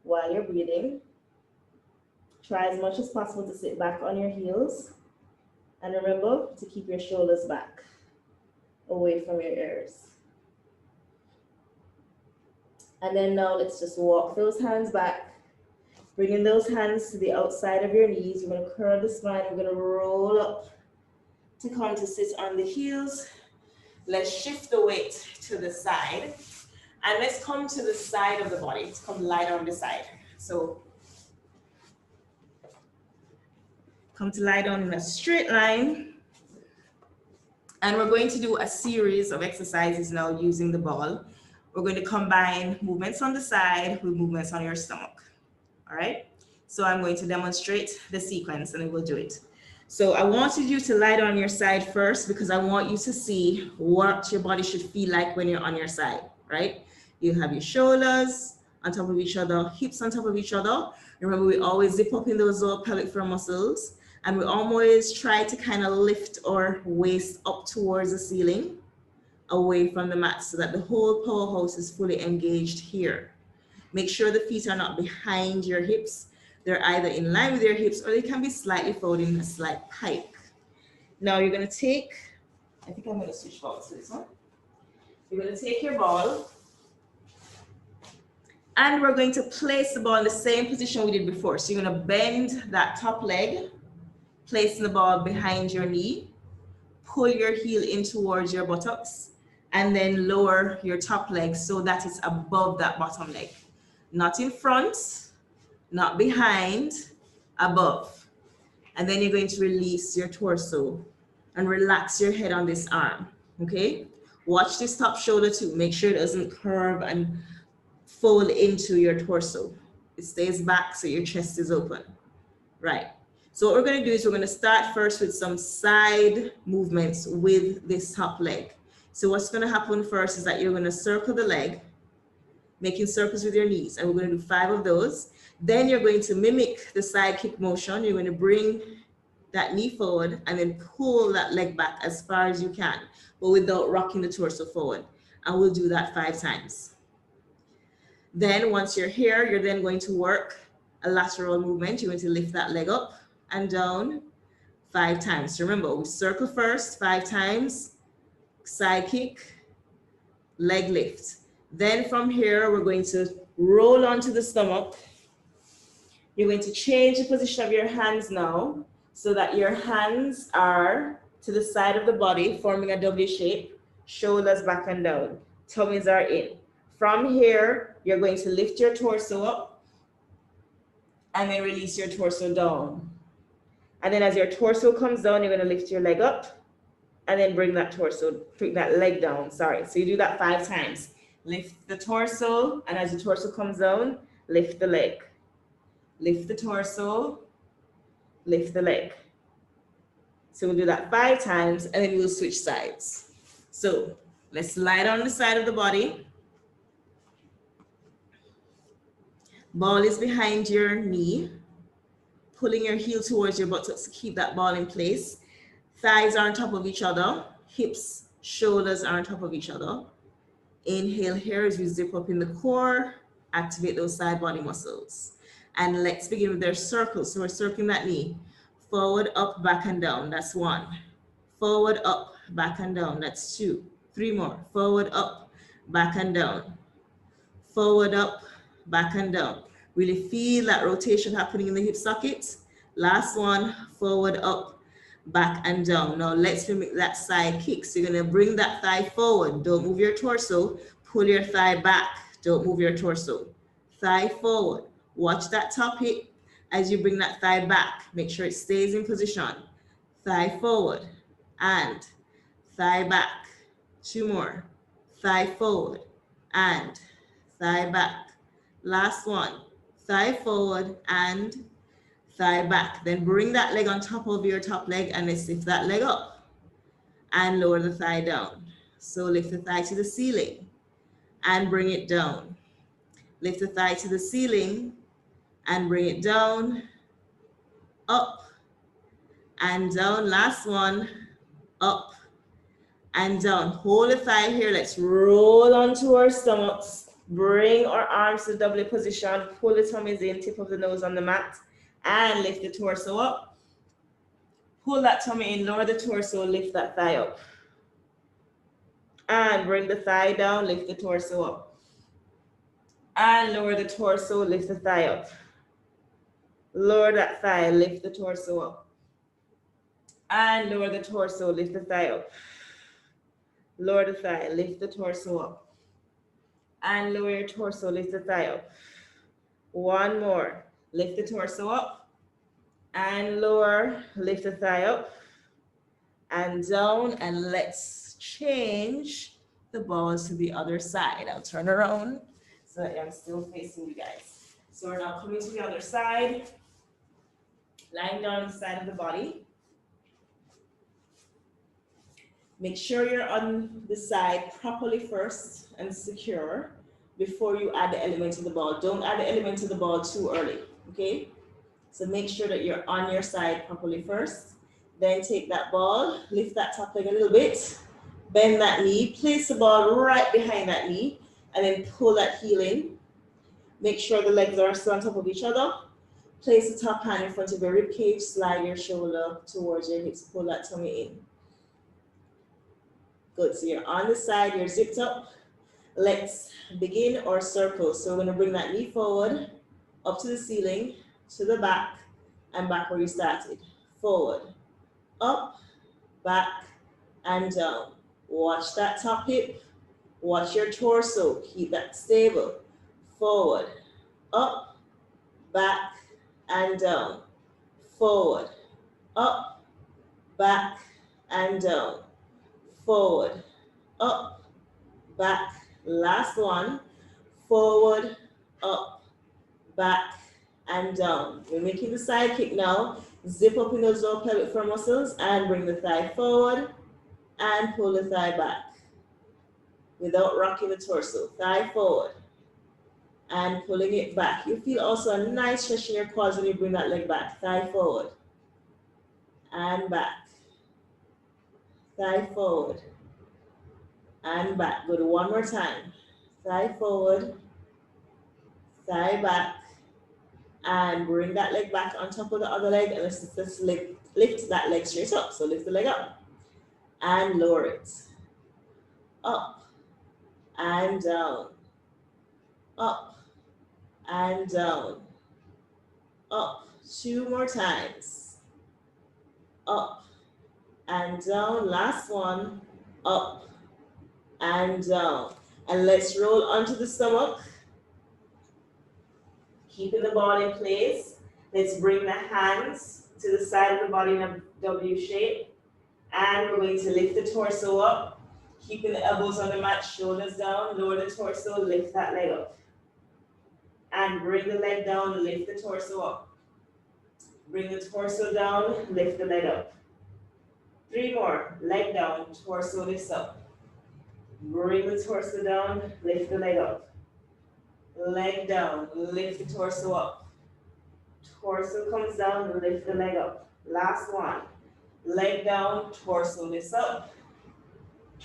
while you're breathing. Try as much as possible to sit back on your heels. And remember to keep your shoulders back, away from your ears. And then now let's just walk those hands back. Bringing those hands to the outside of your knees. You're going to curl the spine. We're going to roll up to come to sit on the heels. Let's shift the weight to the side. And let's come to the side of the body. Let's come lie down on the side. So come to lie down in a straight line. And we're going to do a series of exercises now using the ball. We're going to combine movements on the side with movements on your stomach. All right? So I'm going to demonstrate the sequence and then we'll do it. So I wanted you to lie down on your side first because I want you to see what your body should feel like when you're on your side, right? You have your shoulders on top of each other, hips on top of each other. Remember, we always zip up in those lower pelvic floor muscles and we always try to kind of lift our waist up towards the ceiling, away from the mat so that the whole powerhouse is fully engaged here. Make sure the feet are not behind your hips. They're either in line with your hips or they can be slightly folded in a slight pike. Now you're going to take, I think I'm going to switch balls to this one. You're going to take your ball and we're going to place the ball in the same position we did before. So you're going to bend that top leg, placing the ball behind your knee, pull your heel in towards your buttocks, and then lower your top leg so that it's above that bottom leg. Not in front, not behind, above. And then you're going to release your torso and relax your head on this arm, okay? Watch this top shoulder too. Make sure it doesn't curve and fold into your torso. It stays back so your chest is open. Right. So what we're going to do is we're going to start first with some side movements with this top leg. So what's going to happen first is that you're going to circle the leg, making circles with your knees, and we're going to do 5 of those. Then you're going to mimic the side kick motion. You're going to bring that knee forward and then pull that leg back as far as you can, but without rocking the torso forward. And we'll do that 5 times. Then once you're here, you're then going to work a lateral movement. You're going to lift that leg up and down 5 times. Remember, we circle first 5 times, side kick, leg lift. Then from here, we're going to roll onto the stomach. You're going to change the position of your hands now so that your hands are to the side of the body, forming a W shape, shoulders back and down, tummies are in. From here, you're going to lift your torso up and then release your torso down. And then as your torso comes down, you're going to lift your leg up and then bring that leg down. Sorry. So you do that 5 times. Lift the torso, and as the torso comes down, lift the leg. Lift the torso, lift the leg. So we'll do that 5 times and then we'll switch sides. So let's lie down the side of the body. Ball is behind your knee, pulling your heel towards your buttocks to keep that ball in place. Thighs are on top of each other. Hips, shoulders are on top of each other. Inhale here as we zip up in the core, activate those side body muscles. And let's begin with their circles. So we're circling that knee. Forward, up, back, and down. That's 1. Forward, up, back, and down. That's 2. 3 more. Forward, up, back, and down. Forward, up, back, and down. Really feel that rotation happening in the hip socket. Last one, forward, up, back, and down. Now let's mimic that side kick. So you're going to bring that thigh forward. Don't move your torso. Pull your thigh back. Don't move your torso. Thigh forward. Watch that top hip as you bring that thigh back. Make sure it stays in position. Thigh forward and thigh back. 2 more. Thigh forward and thigh back. Last one. Thigh forward and thigh back. Then bring that leg on top of your top leg and let's lift that leg up and lower the thigh down. So lift the thigh to the ceiling and bring it down. Lift the thigh to the ceiling and bring it down, up and down. Last one, up and down. Hold the thigh here. Let's roll onto our stomachs. Bring our arms to W position. Pull the tummies in, tip of the nose on the mat, and lift the torso up. Pull that tummy in, lower the torso, lift that thigh up. And bring the thigh down, lift the torso up. And lower the torso, lift the thigh up. Lower that thigh, lift the torso up. And lower the torso, lift the thigh up. Lower the thigh, lift the torso up. And lower your torso, lift the thigh up. 1 more. Lift the torso up. And lower, lift the thigh up. And down, and let's change the balls to the other side. I'll turn around so that I'm still facing you guys. So we're now coming to the other side. Lying down on the side of the body. Make sure you're on the side properly first and secure before you add the element to the ball. Don't add the element to the ball too early, okay? So make sure that you're on your side properly first. Then take that ball, lift that top leg a little bit, bend that knee, place the ball right behind that knee, and then pull that heel in. Make sure the legs are still on top of each other. Place the top hand in front of your rib cage, slide your shoulder towards your hips, pull that tummy in. Good, so you're on the side, you're zipped up. Let's begin our circle. So we're gonna bring that knee forward, up to the ceiling, to the back, and back where you started. Forward, up, back, and down. Watch that top hip, watch your torso, keep that stable. Forward, up, back, and down. Forward, up, back, and down. Forward, up, back. Last one. Forward, up, back, and down. We're making the side kick now. Zip up in those lower pelvic floor muscles and bring the thigh forward and pull the thigh back without rocking the torso. Thigh forward and pulling it back. You feel also a nice stretch in your quads when you bring that leg back. Thigh forward and back. Thigh forward and back. Good. One more time. Thigh forward, thigh back, and bring that leg back on top of the other leg, and let's lift that leg straight up. So lift the leg up and lower it. Up and down. Up and down. Up. 2 more times. Up and down. Last one. Up and down. And let's roll onto the stomach. Keeping the ball in place. Let's bring the hands to the side of the body in a W shape. And we're going to lift the torso up. Keeping the elbows on the mat, shoulders down, lower the torso, lift that leg up. And bring the leg down, lift the torso up. Bring the torso down, lift the leg up. 3 more, leg down, torso lifts up. Bring the torso down, lift the leg up. Leg down, lift the torso up. Torso comes down, lift the leg up. Last one, leg down, torso lifts up.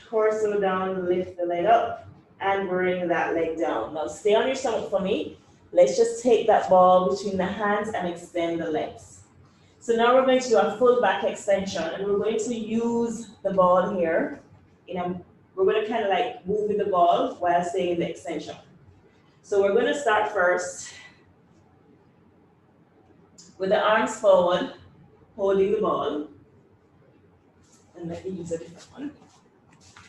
Torso down, lift the leg up, and bring that leg down. Now stay on your stomach for me. Let's just take that ball between the hands and extend the legs. So now we're going to do a full back extension, and we're going to use the ball here. We're going to kind of like move with the ball while staying in the extension. So we're going to start first with the arms forward, holding the ball. And let me use a different one.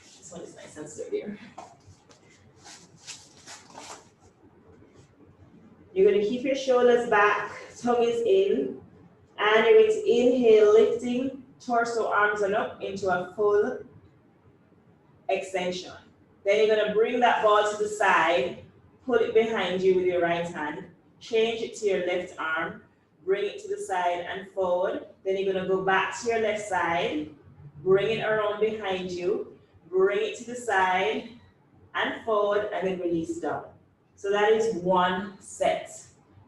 This one is nice and sturdier. You're going to keep your shoulders back, tongue is in, and you're going to inhale, lifting torso, arms and up into a full extension. Then you're going to bring that ball to the side, put it behind you with your right hand, change it to your left arm, bring it to the side and forward. Then you're going to go back to your left side, bring it around behind you, bring it to the side and forward, and then release down. So that is one set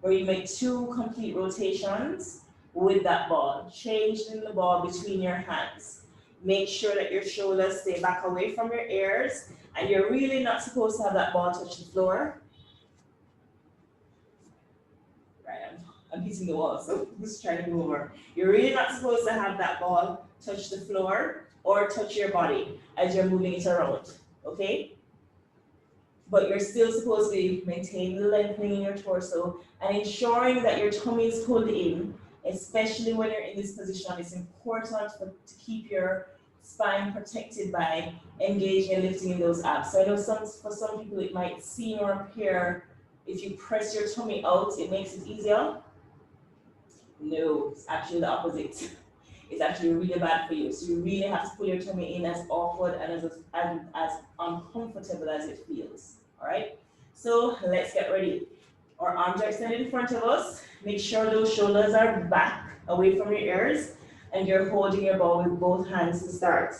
where you make 2 complete rotations with that ball, changing the ball between your hands. Make sure that your shoulders stay back away from your ears, and you're really not supposed to have that ball touch the floor. Right, I'm hitting the wall, so I'm just trying to move over. You're really not supposed to have that ball touch the floor or touch your body as you're moving it around, okay? But you're still supposed to be maintaining the lengthening in your torso and ensuring that your tummy is pulled in, especially when you're in this position. It's important to keep your spine protected by engaging and lifting in those abs. So I know for some people it might seem or appear if you press your tummy out, it makes it easier. No, it's actually the opposite. It's actually really bad for you. So you really have to pull your tummy in as awkward and as uncomfortable as it feels. All right, so let's get ready. Our arms are extended in front of us. Make sure those shoulders are back away from your ears, and you're holding your ball with both hands to start.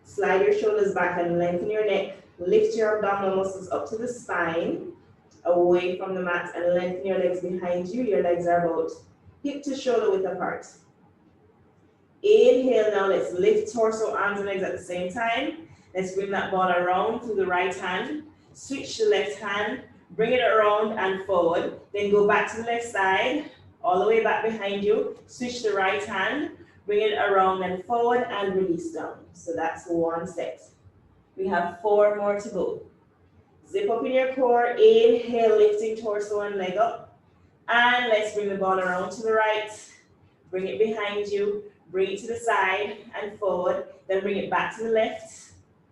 Slide your shoulders back and lengthen your neck. Lift your abdominal muscles up to the spine, away from the mat, and lengthen your legs behind you. Your legs are about hip to shoulder width apart. Inhale now, let's lift torso, arms and legs at the same time. Let's bring that ball around through the right hand. Switch to left hand, bring it around and forward. Then go back to the left side, all the way back behind you. Switch to right hand, bring it around and forward and release down. So that's one set. We have 4 more to go. Zip up in your core, inhale, lifting torso and leg up. And let's bring the ball around to the right. Bring it behind you, bring it to the side and forward. Then bring it back to the left,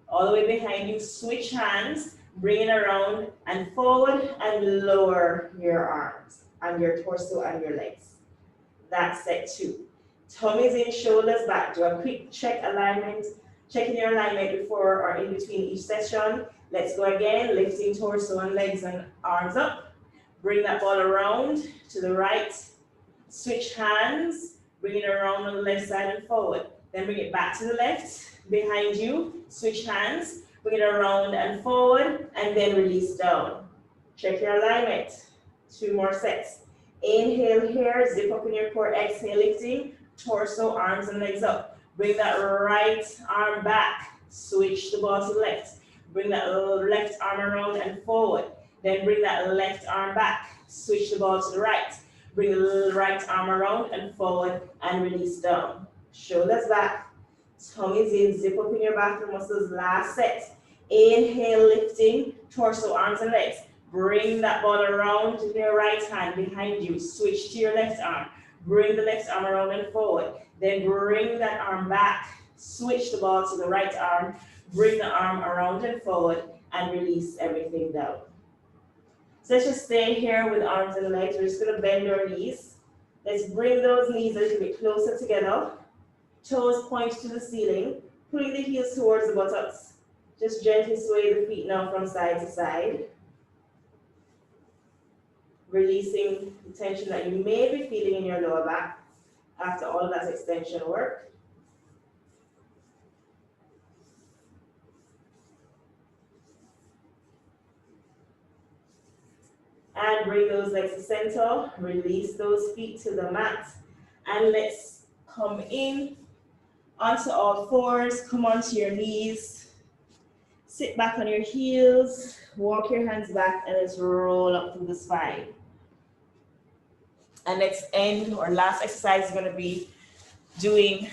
all the way behind you. Switch hands. Bring it around and forward and lower your arms and your torso and your legs. That's set 2. Tummies in, shoulders back. Do a quick check alignment, checking your alignment before or in between each session. Let's go again, lifting torso and legs and arms up. Bring that ball around to the right. Switch hands. Bring it around on the left side and forward. Then bring it back to the left, behind you. Switch hands. Bring it around and forward, and then release down. Check your alignment. 2 more sets. Inhale here, zip up in your core. Exhale, lifting. Torso, arms and legs up. Bring that right arm back. Switch the ball to the left. Bring that left arm around and forward. Then bring that left arm back. Switch the ball to the right. Bring the right arm around and forward and release down. Shoulders back. Tummies in. Zip up in your back muscles. Last set. Inhale, lifting. Torso, arms and legs. Bring that ball around to your right hand behind you. Switch to your left arm. Bring the left arm around and forward. Then bring that arm back. Switch the ball to the right arm. Bring the arm around and forward and release everything down. So let's just stay here with arms and legs. We're just going to bend our knees. Let's bring those knees a little bit closer together. Toes point to the ceiling. Pulling the heels towards the buttocks. Just gently sway the feet now from side to side. Releasing the tension that you may be feeling in your lower back after all of that extension work. And bring those legs to center. Release those feet to the mat. And let's come in onto all fours. Come onto your knees. Sit back on your heels. Walk your hands back and let's roll up through the spine. And let's end, our last exercise is going to be doing,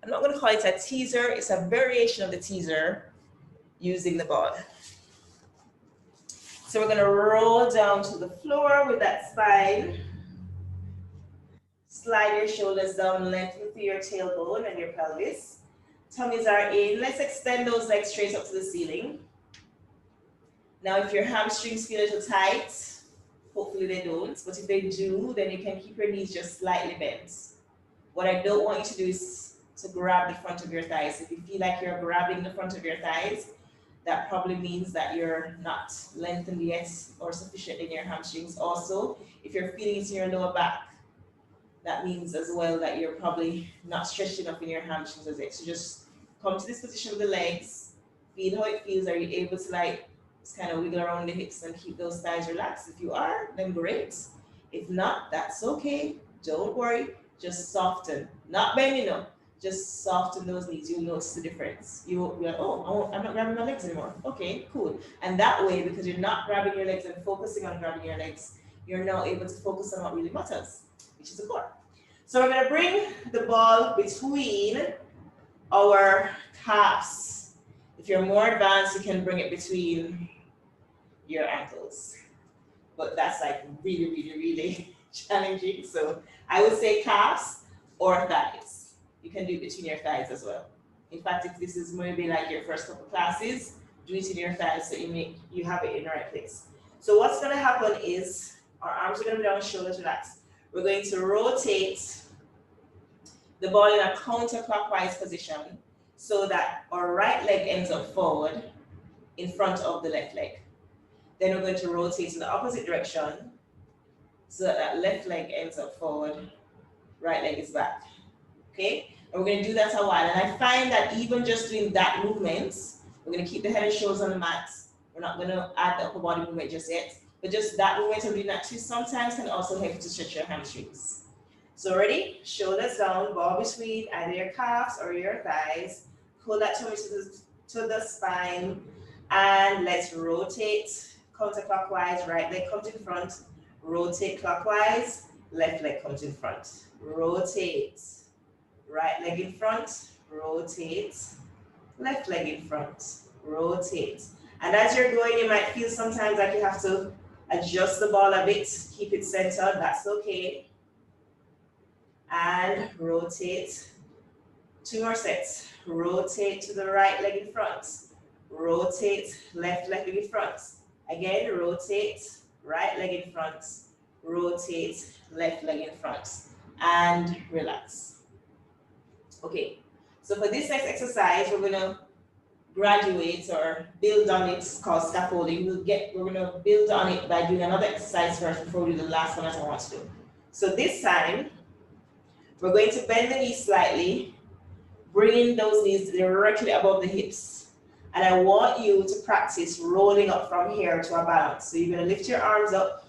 I'm not going to call it a teaser, it's a variation of the teaser using the ball. So we're going to roll down to the floor with that spine. Slide your shoulders down, lengthen through your tailbone and your pelvis. Tummies are in. Let's extend those legs straight up to the ceiling. Now, if your hamstrings feel a little tight, hopefully they don't, but if they do, then you can keep your knees just slightly bent. What I don't want you to do is to grab the front of your thighs. If you feel like you're grabbing the front of your thighs, that probably means that you're not lengthened yet or sufficient in your hamstrings. Also, if you're feeling it in your lower back, that means as well that you're probably not stretched enough in your hamstrings as it. So just come to this position with the legs, feel how it feels. Are you able to just kind of wiggle around the hips and keep those thighs relaxed? If you are, then great. If not, that's okay. Don't worry. Just soften. Not bending up. Just soften those knees. You'll notice the difference. You won't be like, oh, I'm not grabbing my legs anymore. Okay, cool. And that way, because you're not grabbing your legs and focusing on grabbing your legs, you're now able to focus on what really matters, which is the core. So we're going to bring the ball between our calves. If you're more advanced, you can bring it between your ankles. But that's like really, really, really challenging. So I would say calves or thighs. You can do it between your thighs as well. In fact, if this is maybe like your first couple classes, do it in your thighs so you have it in the right place. So what's going to happen is our arms are going to be down, shoulders relaxed. We're going to rotate the ball in a counterclockwise position so that our right leg ends up forward in front of the left leg. Then we're going to rotate in the opposite direction so that left leg ends up forward, right leg is back. Okay? And we're going to do that a while. And I find that even just doing that movement, we're going to keep the head and shoulders on the mat. We're not going to add the upper body movement just yet. But just that movement of doing that too sometimes can also help you to stretch your hamstrings. So ready? Shoulders down, ball between either your calves or your thighs. Pull that tummy to the spine. And let's rotate counterclockwise. Right leg comes in front. Rotate clockwise. Left leg comes in front. Rotate. Right leg in front. Rotate. Left leg in front. Rotate. And as you're going, you might feel sometimes like you have to adjust the ball a bit. Keep it centered. That's okay. And rotate. 2 more sets. Rotate to the right leg in front. Rotate, left leg in front. Again, rotate, right leg in front. Rotate, left leg in front. And relax. Okay, so for this next exercise, we're going to graduate or build on it, it's called scaffolding. We're gonna build on it by doing another exercise first before we do the last one that I want to do. So this time, we're going to bend the knees slightly, bringing those knees directly above the hips. And I want you to practice rolling up from here to a balance. So you're gonna lift your arms up,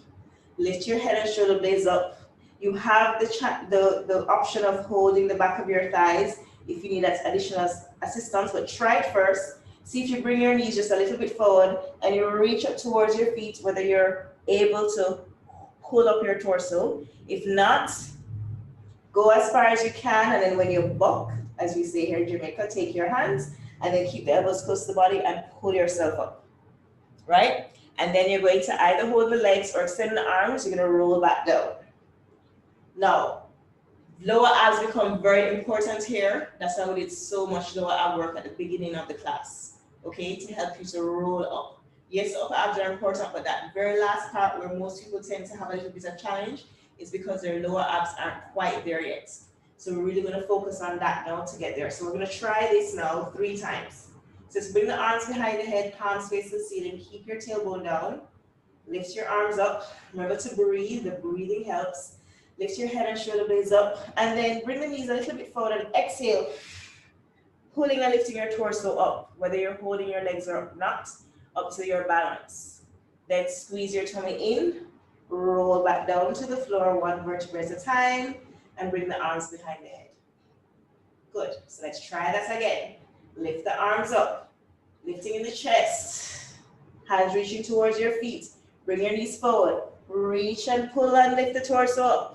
lift your head and shoulder blades up. You have the option of holding the back of your thighs if you need that additional assistance, but try it first. See if you bring your knees just a little bit forward and you reach up towards your feet, whether you're able to pull up your torso. If not, go as far as you can, and then when you buck, as we say here in Jamaica, take your hands and then keep the elbows close to the body and pull yourself up, right? And then you're going to either hold the legs or extend the arms. You're going to roll back down. Now, lower abs become very important here. That's why we did so much lower ab work at the beginning of the class, okay, to help you to roll up. Yes, upper abs are important, but that very last part where most people tend to have a little bit of challenge is because their lower abs aren't quite there yet. So we're really going to focus on that now to get there. So we're going to try this now 3 times. So just bring the arms behind the head, palms face the ceiling, keep your tailbone down. Lift your arms up. Remember to breathe. The breathing helps. Lift your head and shoulder blades up, and then bring the knees a little bit forward and exhale, pulling and lifting your torso up, whether you're holding your legs or not, up to your balance. Then squeeze your tummy in, roll back down to the floor, 1 vertebra at a time, and bring the arms behind the head. Good. So let's try that again. Lift the arms up, lifting in the chest, hands reaching towards your feet. Bring your knees forward, reach and pull and lift the torso up.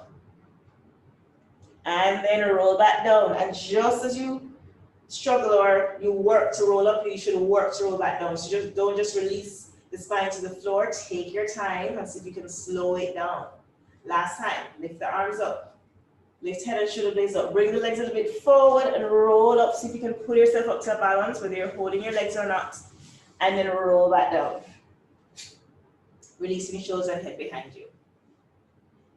And then roll back down. And just as you struggle or you work to roll up, you should work to roll back down. So don't just release the spine to the floor. Take your time and see if you can slow it down. Last time, lift the arms up. Lift head and shoulder blades up. Bring the legs a little bit forward and roll up. See if you can pull yourself up to a balance, whether you're holding your legs or not. And then roll back down. Releasing shoulders and head behind you.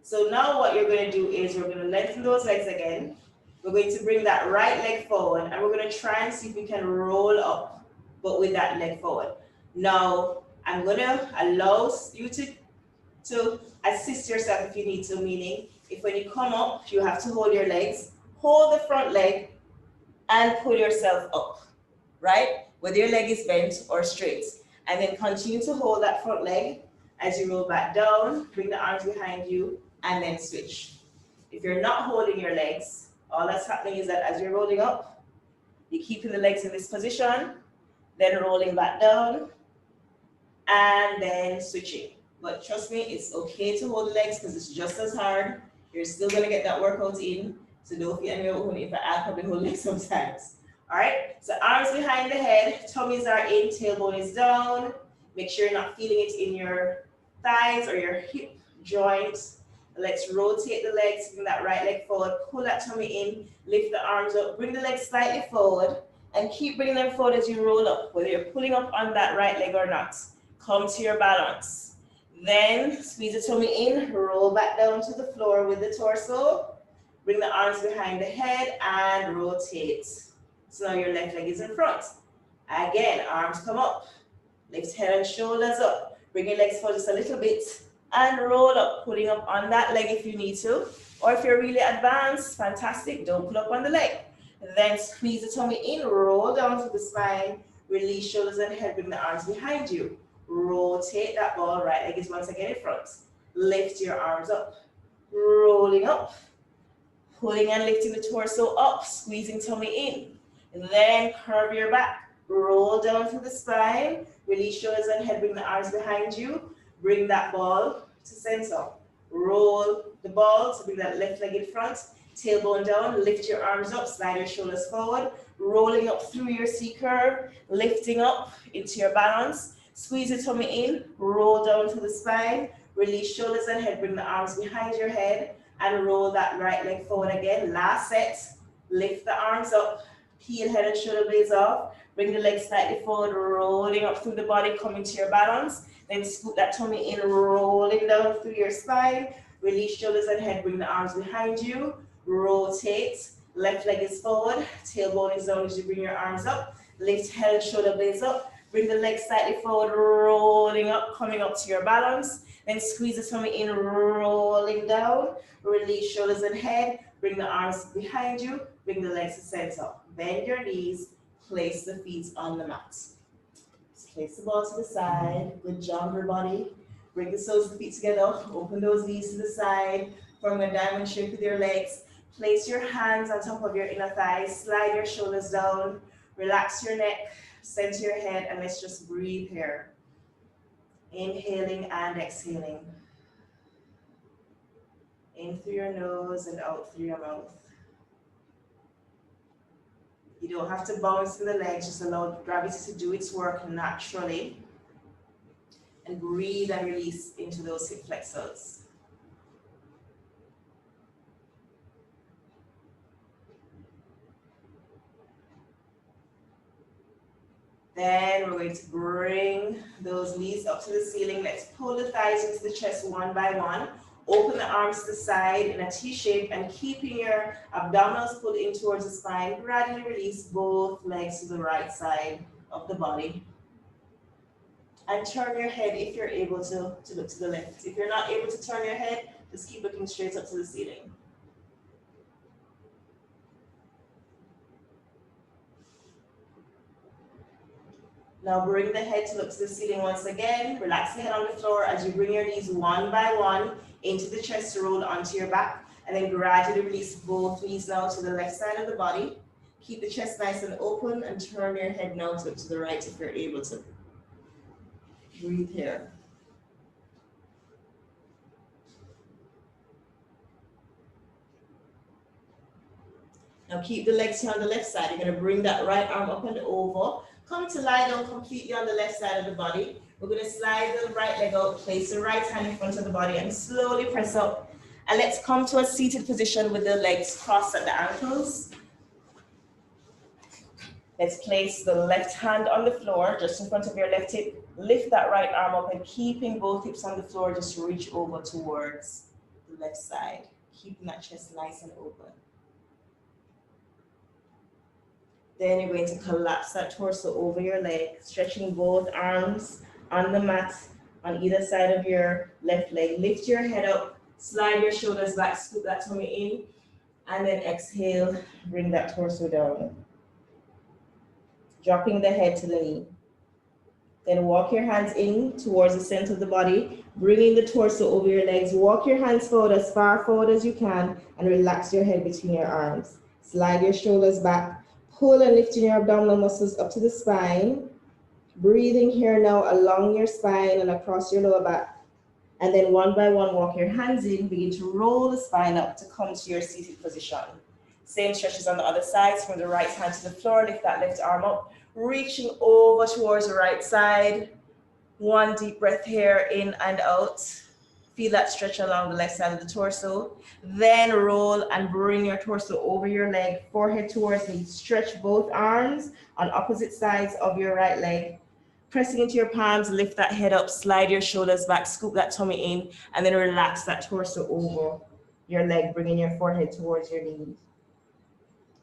So now what you're going to do is we're going to lengthen those legs again. We're going to bring that right leg forward and we're going to try and see if we can roll up, but with that leg forward. Now, I'm going to allow you to assist yourself if you need to, meaning if when you come up, you have to hold your legs, hold the front leg and pull yourself up, right? Whether your leg is bent or straight. And then continue to hold that front leg as you roll back down, bring the arms behind you, and then switch. If you're not holding your legs, all that's happening is that as you're rolling up, you're keeping the legs in this position, then rolling back down, and then switching. But trust me, it's okay to hold the legs because it's just as hard. You're still gonna get that workout in, so don't feel any own if I'll probably hold legs sometimes. All right, so arms behind the head, tummies are in, tailbone is down. Make sure you're not feeling it in your thighs or your hip joints. Let's rotate the legs, bring that right leg forward, pull that tummy in, lift the arms up, bring the legs slightly forward, and keep bringing them forward as you roll up, whether you're pulling up on that right leg or not. Come to your balance. Then squeeze the tummy in, roll back down to the floor with the torso, bring the arms behind the head and rotate. So now your left leg is in front. Again, arms come up, lift head and shoulders up, bring your legs forward just a little bit, and roll up, pulling up on that leg if you need to. Or if you're really advanced, fantastic, don't pull up on the leg. Then squeeze the tummy in, roll down to the spine, release shoulders and head, bring the arms behind you. Rotate that ball, right leg is once again in front. Lift your arms up, rolling up, pulling and lifting the torso up, squeezing tummy in. And then curve your back, roll down to the spine, release shoulders and head, bring the arms behind you. Bring that ball to center. Roll the ball to bring that left leg in front. Tailbone down, lift your arms up, slide your shoulders forward. Rolling up through your C curve, lifting up into your balance. Squeeze your tummy in, roll down to the spine. Release shoulders and head, bring the arms behind your head. And roll that right leg forward again. Last set, lift the arms up. Peel head and shoulder blades off. Bring the legs slightly forward, rolling up through the body, coming to your balance. Then scoot that tummy in, rolling down through your spine. Release shoulders and head, bring the arms behind you. Rotate, left leg is forward, tailbone is down as you bring your arms up. Lift head and shoulder blades up. Bring the legs slightly forward, rolling up, coming up to your balance. Then squeeze the tummy in, rolling down. Release shoulders and head. Bring the arms behind you. Bring the legs to center. Bend your knees. Place the feet on the mat. Place the ball to the side. Good job, everybody. Bring the soles of the feet together. Open those knees to the side. Form a diamond shape with your legs. Place your hands on top of your inner thighs. Slide your shoulders down. Relax your neck. Center your head. And let's just breathe here. Inhaling and exhaling. In through your nose and out through your mouth. You don't have to bounce in the legs. Just allow gravity to do its work naturally. And breathe and release into those hip flexors. Then we're going to bring those knees up to the ceiling. Let's pull the thighs into the chest one by one. Open the arms to the side in a T shape and keeping your abdominals pulled in towards the spine. Gradually release both legs to the right side of the body. And turn your head if you're able to look to the left. If you're not able to turn your head, just keep looking straight up to the ceiling. Now bring the head to look to the ceiling once again. Relax the head on the floor as you bring your knees one by one into the chest to roll onto your back. And then gradually release both knees now to the left side of the body. Keep the chest nice and open and turn your head now to look to the right if you're able to. Breathe here. Now keep the legs here on the left side. You're going to bring that right arm up and over. Come to lie down completely on the left side of the body. We're going to slide the right leg out, place the right hand in front of the body and slowly press up. And let's come to a seated position with the legs crossed at the ankles. Let's place the left hand on the floor, just in front of your left hip. Lift that right arm up and keeping both hips on the floor, just reach over towards the left side. Keeping that chest nice and open. Then you're going to collapse that torso over your leg, stretching both arms on the mat on either side of your left leg. Lift your head up, slide your shoulders back, scoop that tummy in, and then exhale, bring that torso down. Dropping the head to the knee. Then walk your hands in towards the center of the body, bringing the torso over your legs. Walk your hands forward as far forward as you can and relax your head between your arms. Slide your shoulders back. Pull and lifting your abdominal muscles up to the spine. Breathing here now along your spine and across your lower back. And then one by one, walk your hands in. Begin to roll the spine up to come to your seated position. Same stretches on the other side. From the right hand to the floor, lift that left arm up. Reaching over towards the right side. One deep breath here, in and out. Feel that stretch along the left side of the torso. Then roll and bring your torso over your leg, forehead towards me. Stretch both arms on opposite sides of your right leg. Pressing into your palms, lift that head up, slide your shoulders back, scoop that tummy in, and then relax that torso over your leg, bringing your forehead towards your knees.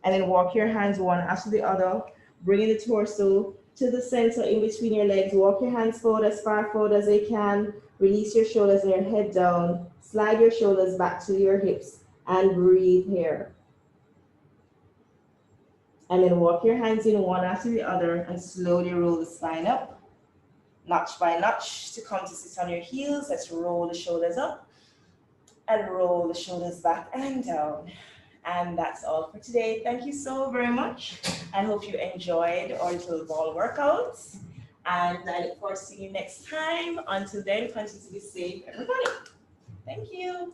And then walk your hands one after the other, bringing the torso to the center in between your legs. Walk your hands forward as far forward as you can. Release your shoulders and your head down. Slide your shoulders back to your hips and breathe here. And then walk your hands in one after the other and slowly roll the spine up. Notch by notch to come to sit on your heels. Let's roll the shoulders up and roll the shoulders back and down. And that's all for today. Thank you so very much. I hope you enjoyed our little ball workouts. And I look forward to seeing you next time. Until then, continue to be safe, everybody. Thank you.